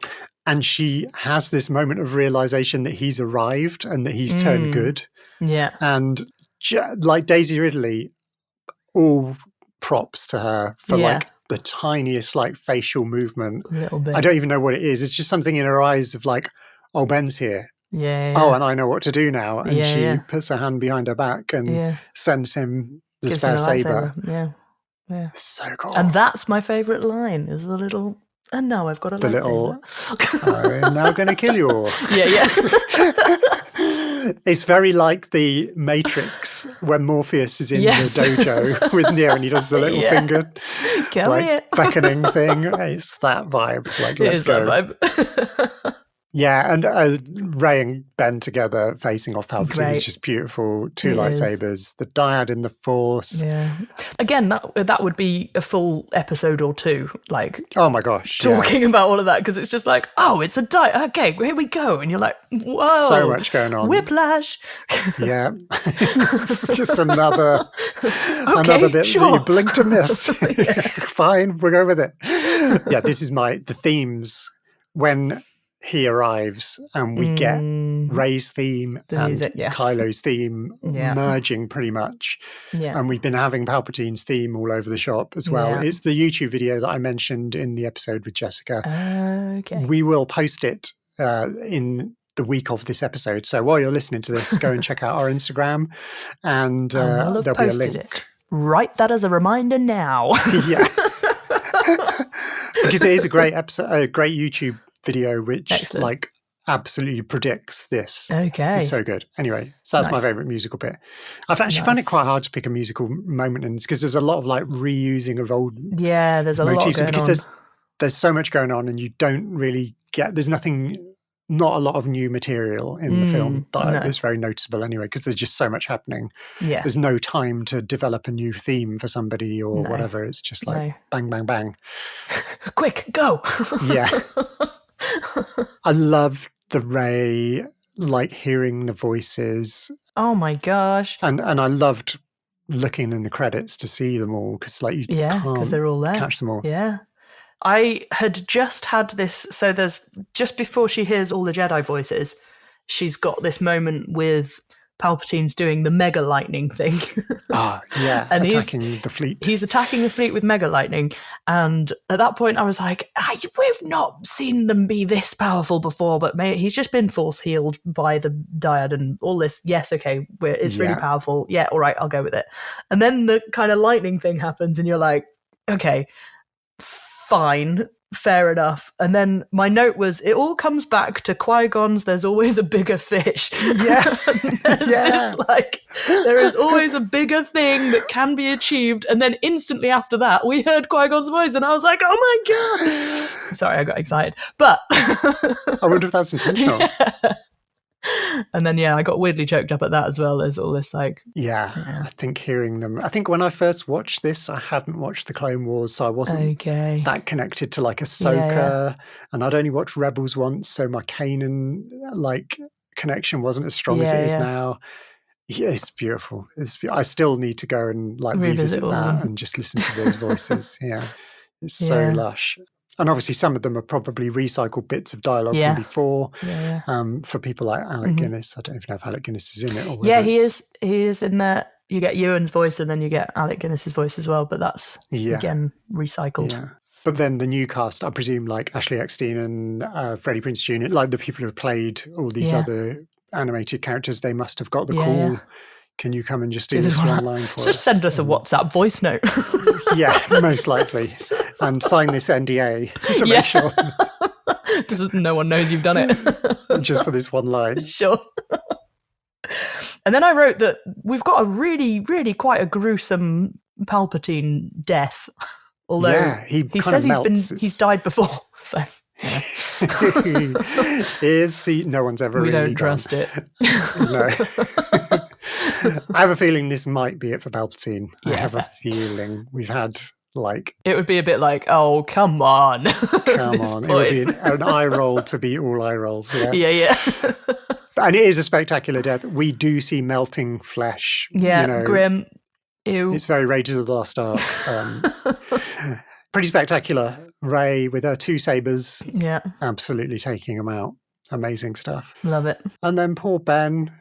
And she has this moment of realization that he's arrived and that he's turned good. Yeah. And like Daisy Ridley, all props to her for like the tiniest like facial movement. A little bit. I don't even know what it is. It's just something in her eyes of like, oh, Ben's here. Yeah. Oh, and I know what to do now. And she puts her hand behind her back and sends him the spare saber. Yeah. So cool. And that's my favourite line, is the little, and now I've got a lightsaber. I'm now going to kill you all. Yeah. It's very like the Matrix when Morpheus is in the dojo with Neo and he does the little finger beckoning thing. It's that vibe. Like, let's go. That vibe. Yeah, and Rey and Ben together facing off Palpatine is just beautiful. Two lightsabers, the dyad in the Force. Yeah. Again, that would be a full episode or two. Like, oh my gosh, talking about all of that, because it's just like, oh, it's a dyad. Okay, here we go, and you're like, whoa, so much going on. Whiplash. Yeah, it's just another bit that you blinked and missed. Fine, we'll go with it. Yeah, this is the themes when he arrives and we get Rey's theme and Kylo's theme merging pretty much. Yeah. And we've been having Palpatine's theme all over the shop as well. Yeah. It's the YouTube video that I mentioned in the episode with Jessica. Okay. We will post it in the week of this episode. So while you're listening to this, go and check out our Instagram and there'll be a link. write that as a reminder now. Yeah. Because it is a great episode, a great YouTube video, which Excellent. like absolutely predicts this. Okay. It's so good. Anyway, so that's my Nice. favorite musical bit. I've actually found it Nice. quite hard to pick a musical moment in this because there's a lot of like reusing of old Yeah, there's a lot motifs, and going because on. there's so much going on, and you don't really get not a lot of new material in the film that's very noticeable anyway, because there's just so much happening. Yeah. There's no time to develop a new theme for somebody or whatever. It's just like bang, bang, bang. Quick, go. Yeah. I loved the Rey, like hearing the voices. Oh my gosh. And I loved looking in the credits to see them all, because like you because they're all there. Catch them all. Yeah. I had just had this, so there's just before she hears all the Jedi voices, she's got this moment with Palpatine's doing the mega lightning thing. Yeah, and attacking the fleet. He's attacking the fleet with mega lightning, and at that point I was like, we've not seen them be this powerful before, but he's just been force healed by the dyad and all this. Yes, okay, it's really powerful. Yeah, all right, I'll go with it. And then the kind of lightning thing happens, and you're like, okay, fine, fair enough. And then my note was, it all comes back to Qui-Gon's "there's always a bigger fish." Yeah. This, like, there is always a bigger thing that can be achieved. And then instantly after that, we heard Qui-Gon's voice, and I was like, oh my God. Sorry, I got excited. But I wonder if that's intentional. Yeah. And then, I got weirdly choked up at that as well. There's all this like... I think hearing them... I think when I first watched this, I hadn't watched the Clone Wars, so I wasn't that connected to like Ahsoka. And I'd only watched Rebels once, so my Kanan like connection wasn't as strong as it is now. Yeah, it's beautiful. I still need to go and like revisit that and just listen to those voices. Yeah, it's so lush. And obviously some of them are probably recycled bits of dialogue from before. For people like Alec Guinness. I don't even know if Alec Guinness is in it. Or he is in there. You get Ewan's voice and then you get Alec Guinness's voice as well, but that's, again, recycled. Yeah. But then the new cast, I presume, like Ashley Eckstein and Freddie Prinze Jr., like the people who have played all these other animated characters, they must have got the call. Can you come and just do this one line for us? Just send us a WhatsApp voice note. Yeah, most likely. And sign this NDA to make sure. No one knows you've done it. Just for this one line. Sure. And then I wrote that we've got a really, really quite a gruesome Palpatine death. Although he says he's died before. So no one's ever we really don't trust it. No. I have a feeling this might be it for Palpatine. I have a feeling we've had like... It would be a bit like, oh, come on. Come on. It would be an eye roll to be all eye rolls. Yeah. And it is a spectacular death. We do see melting flesh. Yeah, grim. Ew. It's very Raiders of the Lost Ark. Pretty spectacular. Rey with her 2 sabers. Yeah. Absolutely taking them out. Amazing stuff. Love it. And then poor Ben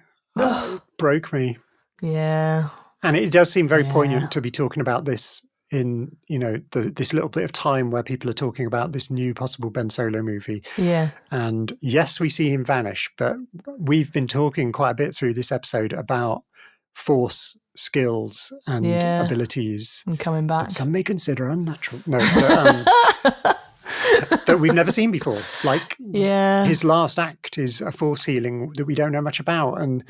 broke me. Yeah. And it does seem very poignant to be talking about this in, this little bit of time where people are talking about this new possible Ben Solo movie. Yeah. And yes, we see him vanish, but we've been talking quite a bit through this episode about Force skills and abilities. And coming back. That some may consider unnatural. No, that we've never seen before. Like, his last act is a Force healing that we don't know much about. And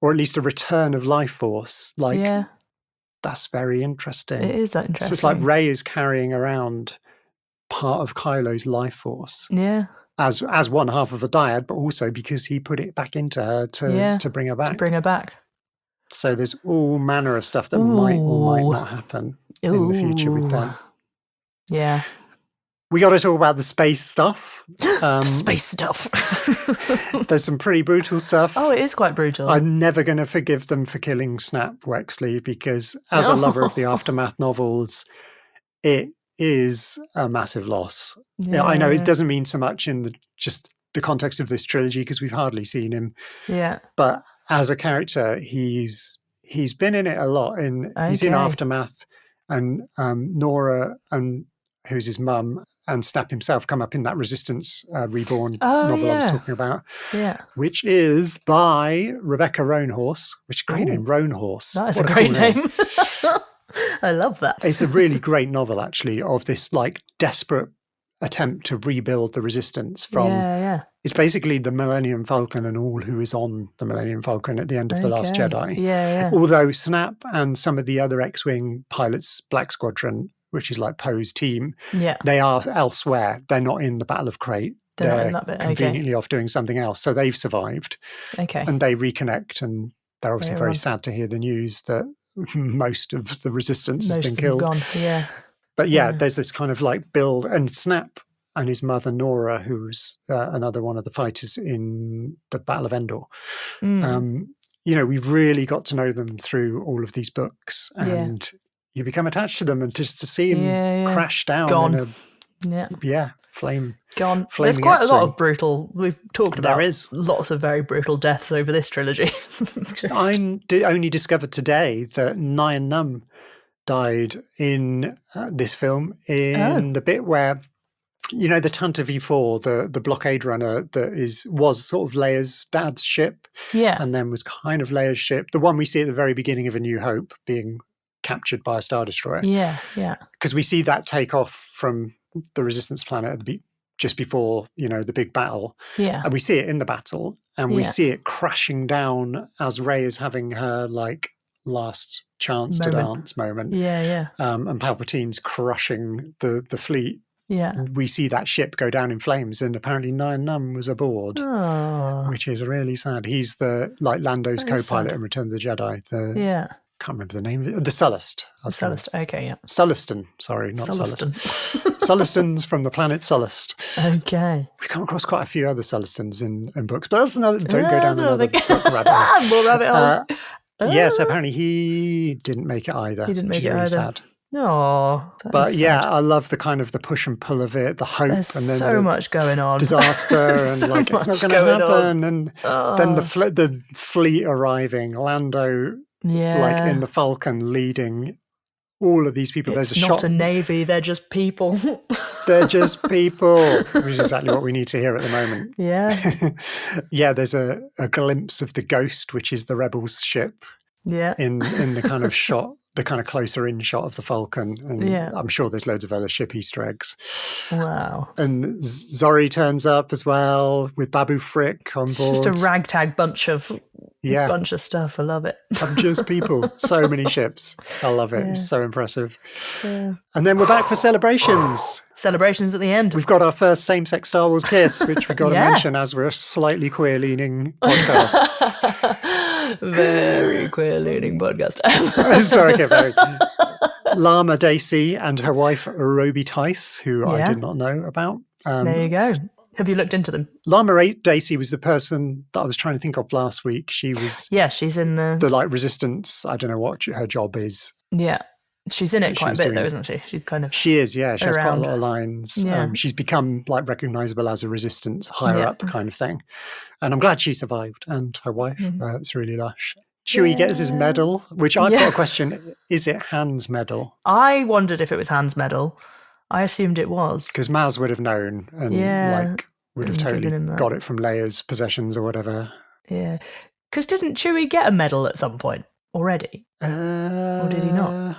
or at least a return of life force. Like, that's very interesting. It is that interesting. So it's like Rey is carrying around part of Kylo's life force. Yeah. As one half of a dyad, but also because he put it back into her to bring her back. To bring her back. So there's all manner of stuff that might or might not happen in the future with Ben. Yeah. We got to talk about the space stuff. Space stuff. There's some pretty brutal stuff. Oh, it is quite brutal. I'm never going to forgive them for killing Snap Wexley because as a lover of the Aftermath novels, it is a massive loss. Yeah, I know it doesn't mean so much in just the context of this trilogy because we've hardly seen him. Yeah. But as a character, he's been in it a lot. He's in Aftermath, and Nora, and who's his mum, and Snap himself come up in that Resistance Reborn Oh, novel I was yeah. talking about, Yeah. which is by Rebecca Roanhorse, which is a great Ooh. name, Roanhorse. That is What a great cool name. I love that. It's a really great novel, actually, of this like desperate attempt to rebuild the Resistance from. Yeah. It's basically the Millennium Falcon and all who is on the Millennium Falcon at the end of The Last Jedi. Yeah. Although Snap and some of the other X-Wing pilots, Black Squadron, which is like Poe's team, Yeah. they are elsewhere. They're not in the Battle of Crate. They're not They're in that bit. conveniently off doing something else. So they've survived. Okay. And they reconnect. And they're obviously Very very well. sad to hear the news that most of the Resistance has Most been of them killed. gone. Yeah. But yeah, there's this kind of like build. And Snap and his mother, Nora, who's another one of the fighters in the Battle of Endor. You know, we've really got to know them through all of these books. And you become attached to them. And just to see him crash down Gone. in a flame. Gone. Flaming There's quite a lot X-wing. of brutal. We've talked about There is. lots of very brutal deaths over this trilogy. I only discovered today that Nyan Num died in this film in the bit where, you know, the Tanta V4, the blockade runner that was sort of Leia's dad's ship, and then was kind of Leia's ship, the one we see at the very beginning of A New Hope being captured by a Star Destroyer. Yeah. Because we see that take off from the Resistance planet at just before, you know, the big battle. Yeah. And we see it in the battle, and we see it crashing down as Rey is having her like last chance to dance moment. Yeah. And Palpatine's crushing the fleet. Yeah. We see that ship go down in flames, and apparently Nyan Num was aboard, which is really sad. He's the like Lando's co-pilot in Return of the Jedi. Can't remember the name of it. The Sullust. Okay, yeah. Sullustan. Sorry, not Sullustan. Sullustans from the planet Sullust. Okay. We've come across quite a few other Sullustans in books, but that's another. Don't go down another book rabbit hole. More rabbit holes. Yes, apparently he didn't make it either. He didn't make it it either. Sad. Oh, but yeah, I love the kind of the push and pull of it, the hope, There's and then so much going on, disaster, and so like it's not much going to going happen, on. and then the fleet arriving, Lando, like in the Falcon, leading all of these people. It's There's a not shot. a navy; they're just people. They're just people, which is exactly what we need to hear at the moment. Yeah, yeah. There's a glimpse of the Ghost, which is the Rebels' ship. Yeah, in the kind of shot, the kind of closer in shot of the Falcon, and I'm sure there's loads of other ship Easter eggs. Wow! And Zori turns up as well with Babu Frick on board. It's just a ragtag bunch of stuff. I love it. Of just people, so many ships. I love it. It's so impressive. Yeah. And then we're back for celebrations. Celebrations at the end. We've got our first same-sex Star Wars kiss, which we've got to mention as we're a slightly queer-leaning podcast. Very queer-leaning podcast. Sorry, okay, very. Lama Dacey and her wife, Roby Tice, who I did not know about. There you go. Have you looked into them? Lama Dacey was the person that I was trying to think of last week. She was... Yeah, she's in the like Resistance. I don't know what her job is. Yeah. She's in it quite a bit, though, isn't she? She's kind of... She is, yeah. She has quite a lot of lines. Yeah. She's become like recognisable as a Resistance higher up kind of thing. And I'm glad she survived, and her wife. It's really lush. Chewie gets his medal, which I've got a question. Is it Han's medal? I wondered if it was Han's medal. I assumed it was. Because Maz would have known and would have totally got it from Leia's possessions or whatever. Yeah. Because didn't Chewie get a medal at some point already? Or did he not?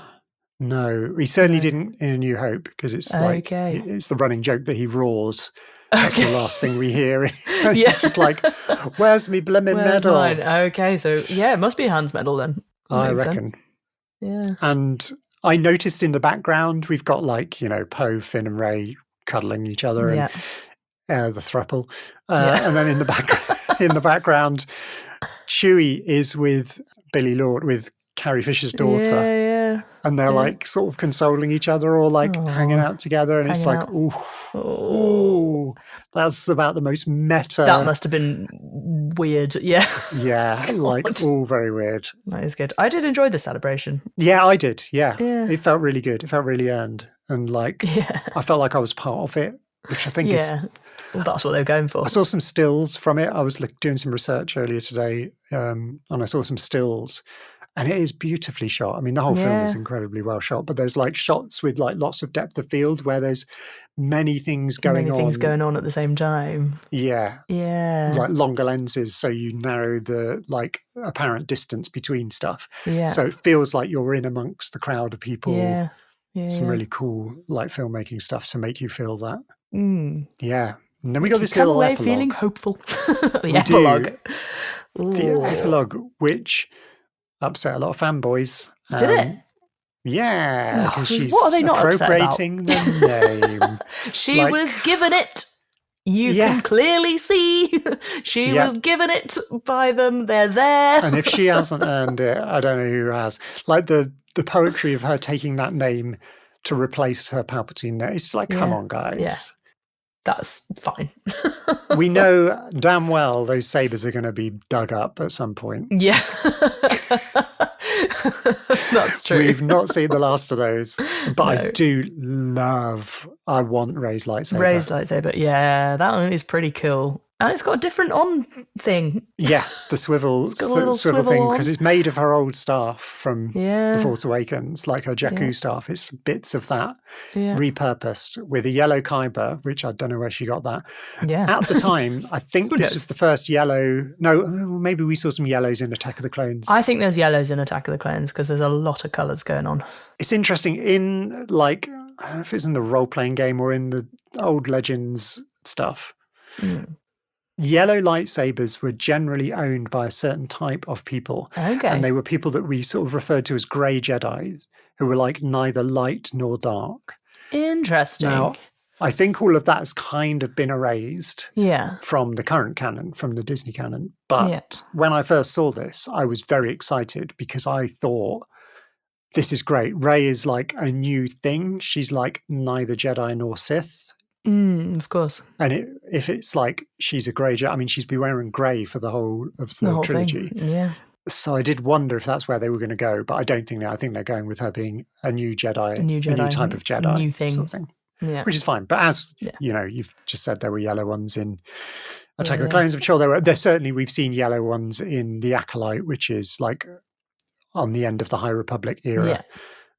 No, he certainly didn't in A New Hope, because it's like it's the running joke that he roars. That's the last thing we hear. It's just like, where's me blimmin' medal? Mine? Okay, so yeah, it must be Han's medal then. I reckon. Sense. Yeah. And I noticed in the background we've got like, you know, Poe, Finn and Rey cuddling each other and the throuple. And then in the background, Chewie is with Billy Lord, with Carrie Fisher's daughter. Yeah. And they're like sort of consoling each other or like hanging out together. And it's like, ooh, that's about the most meta. That must have been weird. Yeah. Yeah. Like all very weird. That is good. I did enjoy the celebration. Yeah, I did. Yeah. It felt really good. It felt really earned. And like, I felt like I was part of it, which I think is... Well, that's what they were going for. I saw some stills from it. I was doing some research earlier today and I saw some stills. And it is beautifully shot. I mean, the whole film is incredibly well shot, but there's like shots with like lots of depth of field where there's many things going on at the same time. Yeah. Yeah. Like longer lenses, so you narrow the like apparent distance between stuff. Yeah. So it feels like you're in amongst the crowd of people. Yeah. Some really cool like filmmaking stuff to make you feel that. Mm. Yeah. And then we got this come little away epilogue. feeling hopeful. The epilogue. The epilogue, which upset a lot of fanboys. Did it? Yeah, because she's what are they not appropriating the name. She was given it. You can clearly see she was given it by them. They're there. And if she hasn't earned it, I don't know who has. Like the poetry of her taking that name to replace her Palpatine name. It's like, come on, guys. Yeah. That's fine. We know damn well those sabers are going to be dug up at some point. Yeah. That's true. We've not seen the last of those, but I want Rey's lightsaber. Yeah, that one is pretty cool. And it's got a different on thing. Yeah, the swivel thing, because it's made of her old staff from The Force Awakens, like her Jakku staff. It's bits of that repurposed with a yellow kyber, which I don't know where she got that. Yeah. At the time, I think this was the first yellow. No, maybe we saw some yellows in Attack of the Clones. I think there's yellows in Attack of the Clones because there's a lot of colours going on. It's interesting in like, I don't know if it's in the role-playing game or in the old Legends stuff. Yellow lightsabers were generally owned by a certain type of people. Okay. And they were people that we sort of referred to as grey Jedis, who were like neither light nor dark. Interesting. Now, I think all of that has kind of been erased from the current canon, from the Disney canon. But when I first saw this, I was very excited because I thought, this is great. Rey is like a new thing. She's like neither Jedi nor Sith. Of course. And if it's like she's a grey Jedi, I mean, she's been wearing grey for the whole of the trilogy. Thing. Yeah. So I did wonder if that's where they were going to go, but I don't think I think they're going with her being a new Jedi, a new type of Jedi, new thing. sort of thing. Yeah. Which is fine. But as you know, you've just said there were yellow ones in Attack of the Clones. I'm sure there were. There's certainly, we've seen yellow ones in The Acolyte, which is like on the end of the High Republic era.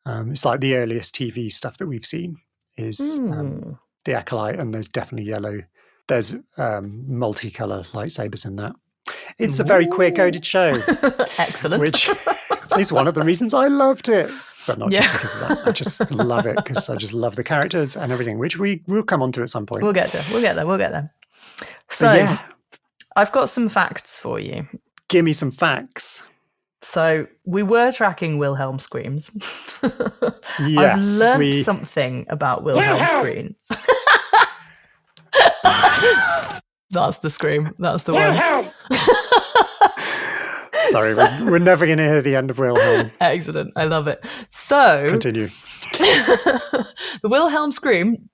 Yeah. It's like the earliest TV stuff that we've seen is The Acolyte, and there's definitely yellow. There's multicolour lightsabers in that. It's a very queer-coded show. Excellent. Which is one of the reasons I loved it. But not just because of that. I just love it because I just love the characters and everything, which we'll come on to at some point. We'll get there. So, I've got some facts for you. Give me some facts. So, we were tracking Wilhelm Screams. Yes, I've learned something about Wilhelm Screams. That's the scream. That's the one. Sorry, we're never going to hear the end of Wilhelm. Excellent. I love it. So, continue. The Wilhelm Scream.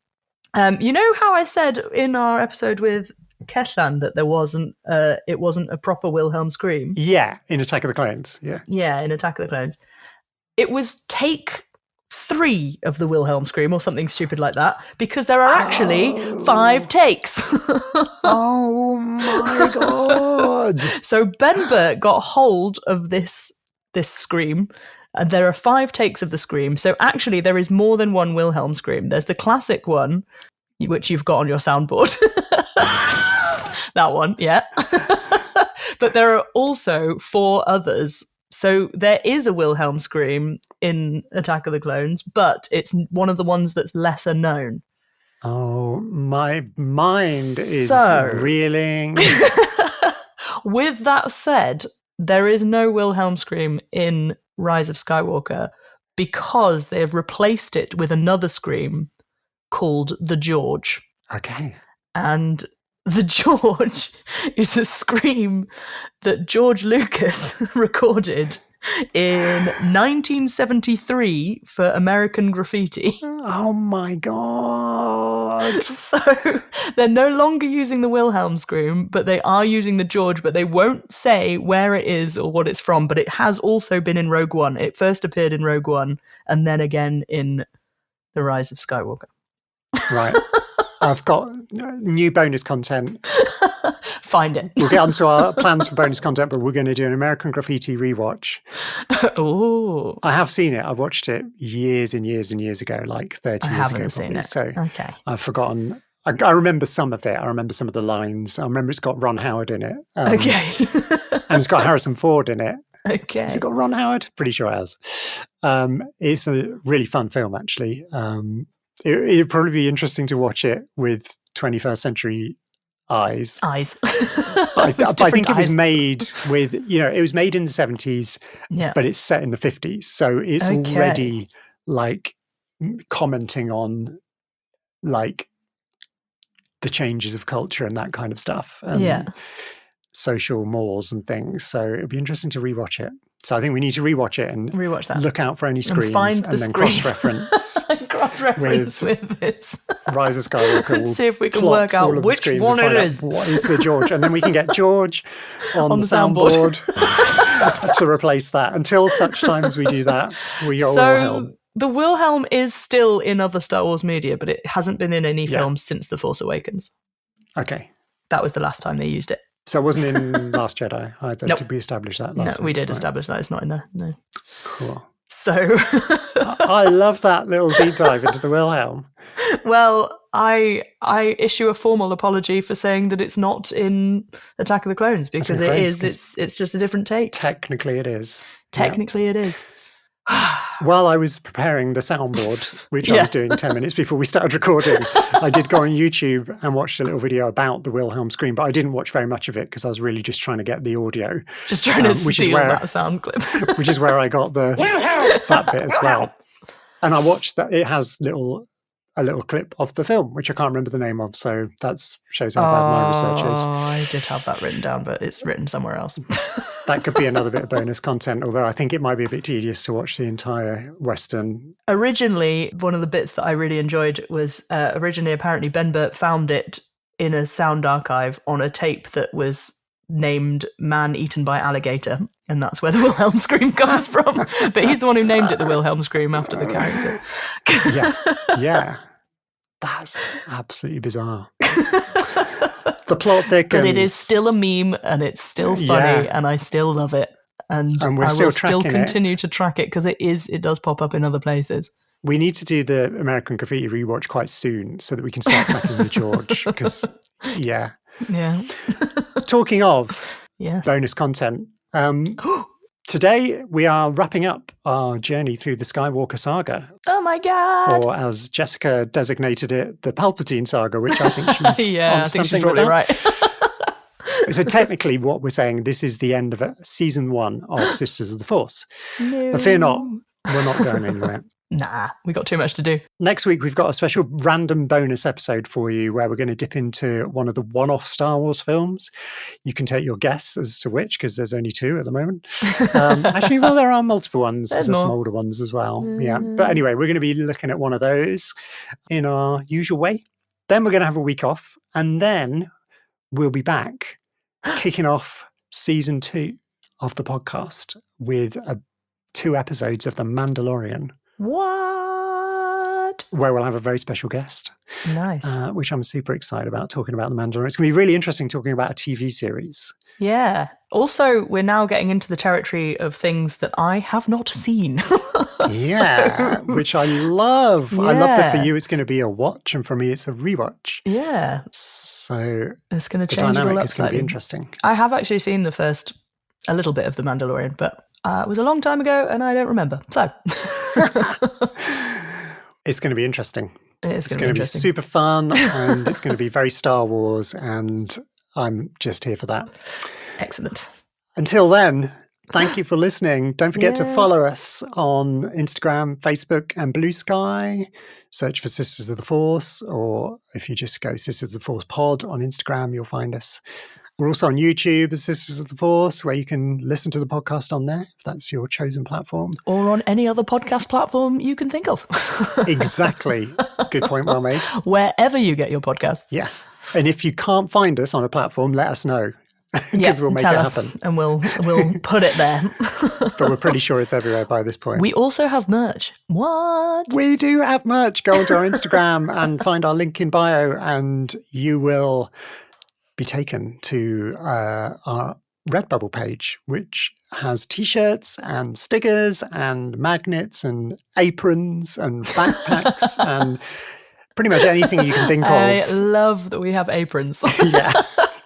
You know how I said in our episode with Ketlan that it wasn't a proper Wilhelm Scream? Yeah, in Attack of the Clones. Yeah, in Attack of the Clones. It was take 3 of the Wilhelm Scream or something stupid like that, because there are actually 5 takes. Oh my god. So Ben Burt got hold of this scream, and there are 5 takes of the scream. So actually there is more than one Wilhelm Scream. There's the classic one, which you've got on your soundboard. That one, yeah. But there are also 4 others. So there is a Wilhelm Scream in Attack of the Clones, but it's one of the ones that's lesser known. Oh, my mind is reeling. With that said, there is no Wilhelm Scream in Rise of Skywalker because they have replaced it with another scream called the George. Okay. And the George is a scream that George Lucas recorded in 1973 for American Graffiti. Oh my god. So they're no longer using the Wilhelm Scream, but they are using the George, but they won't say where it is or what it's from, but it has also been in Rogue One. It first appeared in Rogue One and then again in The Rise of Skywalker. Right. I've got new bonus content. Find it. We'll get onto our plans for bonus content, but we're going to do an American Graffiti rewatch. Ooh. I have seen it. I watched it years and years and years ago, like 30 I years ago. haven't seen probably. it. So Okay. I've forgotten. I remember some of it. I remember some of the lines. I remember it's got Ron Howard in it. Okay. And it's got Harrison Ford in it. Okay. Has it got Ron Howard? Pretty sure it has. It's a really fun film, actually. It'd probably be interesting to watch it with 21st century eyes. But I think it was made with, it was made in the 70s, but it's set in the 50s. So it's already like commenting on like the changes of culture and that kind of stuff. And social mores and things. So it'd be interesting to rewatch it. So I think we need to rewatch it and rewatch that. Look out for any screams and then cross-reference. Cross-reference with this. Rise of Skywalker. We'll see if we can work out which one it is. What is the George? And then we can get George on the soundboard to replace that. Until such times we do that, we are Wilhelm. The Wilhelm is still in other Star Wars media, but it hasn't been in any films since The Force Awakens. Okay. That was the last time they used it. So it wasn't in Last Jedi? Nope. Did we establish that last No, we did establish that. It's not in there. No. Cool. So I love that little deep dive into the Wilhelm. Well, I issue a formal apology for saying that it's not in Attack of the Clones, because it is. It's just a different take. Technically it is. It is. While I was preparing the soundboard, which I was doing 10 minutes before we started recording, I did go on YouTube and watched a little video about the Wilhelm Scream, but I didn't watch very much of it because I was really just trying to get the audio. Just trying to steal that sound clip. Which is where I got that bit as well. And I watched that. It has a little clip of the film, which I can't remember the name of, so that shows how bad my research is. I did have that written down, but it's written somewhere else. That could be another bit of bonus content, although I think it might be a bit tedious to watch the entire Western. Originally, one of the bits that I really enjoyed was apparently Ben Burt found it in a sound archive on a tape that was named Man Eaten by Alligator, and that's where the Wilhelm Scream comes from. But he's the one who named it the Wilhelm Scream after the character. Yeah. That's absolutely bizarre. The plot thickens. But it is still a meme, and it's still funny, and I still love it. And I will still continue to track it, because it does pop up in other places. We need to do the American Graffiti rewatch quite soon so that we can start tracking with George, because, Yeah. Talking of bonus content, today we are wrapping up our journey through the Skywalker Saga. Oh my God! Or as Jessica designated it, the Palpatine Saga, which I think she's I think she's probably right. So technically what we're saying, this is the end of season 1 of Sisters of the Force. No. But fear not, we're not going anywhere. Nah, we got too much to do. Next week, we've got a special random bonus episode for you where we're going to dip into one of the one-off Star Wars films. You can take your guess as to which, because there's only 2 at the moment. Actually, well, there are multiple ones. There's some older ones as well. Yeah. But anyway, we're going to be looking at one of those in our usual way. Then we're going to have a week off. And then we'll be back kicking off season 2 of the podcast with 2 episodes of The Mandalorian. What? Where we'll have a very special guest. Nice. Which I'm super excited about, talking about The Mandalorian. It's going to be really interesting talking about a TV series. Yeah. Also, we're now getting into the territory of things that I have not seen. Which I love. Yeah. I love that for you it's going to be a watch, and for me it's a rewatch. Yeah. So it's going to change the dynamic it all up is going to be slightly. Interesting. I have actually seen a little bit of The Mandalorian, but it was a long time ago and I don't remember. So it's going to be interesting. It's going to be super fun, and it's going to be very Star Wars, and I'm just here for that. Excellent. Until then, thank you for listening. Don't forget to follow us on Instagram, Facebook, and Blue Sky. Search for Sisters of the Force, or if you just go Sisters of the Force Pod on Instagram, you'll find us. We're also on YouTube as Sisters of the Force, where you can listen to the podcast on there, if that's your chosen platform. Or on any other podcast platform you can think of. Exactly. Good point, well made. Wherever you get your podcasts. Yeah. And if you can't find us on a platform, let us know. because we'll make it happen. And we'll put it there. But we're pretty sure it's everywhere by this point. We also have merch. What? We do have merch. Go onto our Instagram and find our link in bio, and you will be taken to our Redbubble page, which has t-shirts and stickers and magnets and aprons and backpacks and pretty much anything you can think of. I love that we have aprons. Yeah.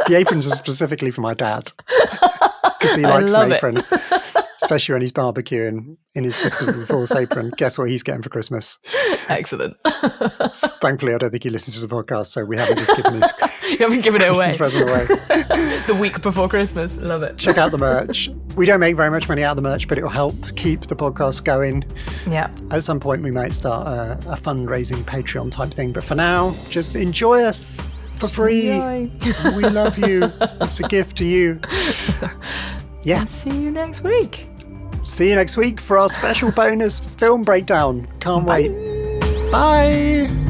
The aprons are specifically for my dad, because he likes an apron, especially when he's barbecuing in his Sisters of the Force apron. Guess what he's getting for Christmas? Excellent. Thankfully, I don't think he listens to the podcast, so we haven't just given his You haven't given it away. present away. The week before Christmas. Love it. Check out the merch. We don't make very much money out of the merch, but it'll help keep the podcast going. Yeah. At some point, we might start a fundraising Patreon type thing. But for now, just enjoy us for free. Enjoy. We love you. It's a gift to you. Yeah. And see you next week. See you next week for our special bonus film breakdown. Can't wait. Bye.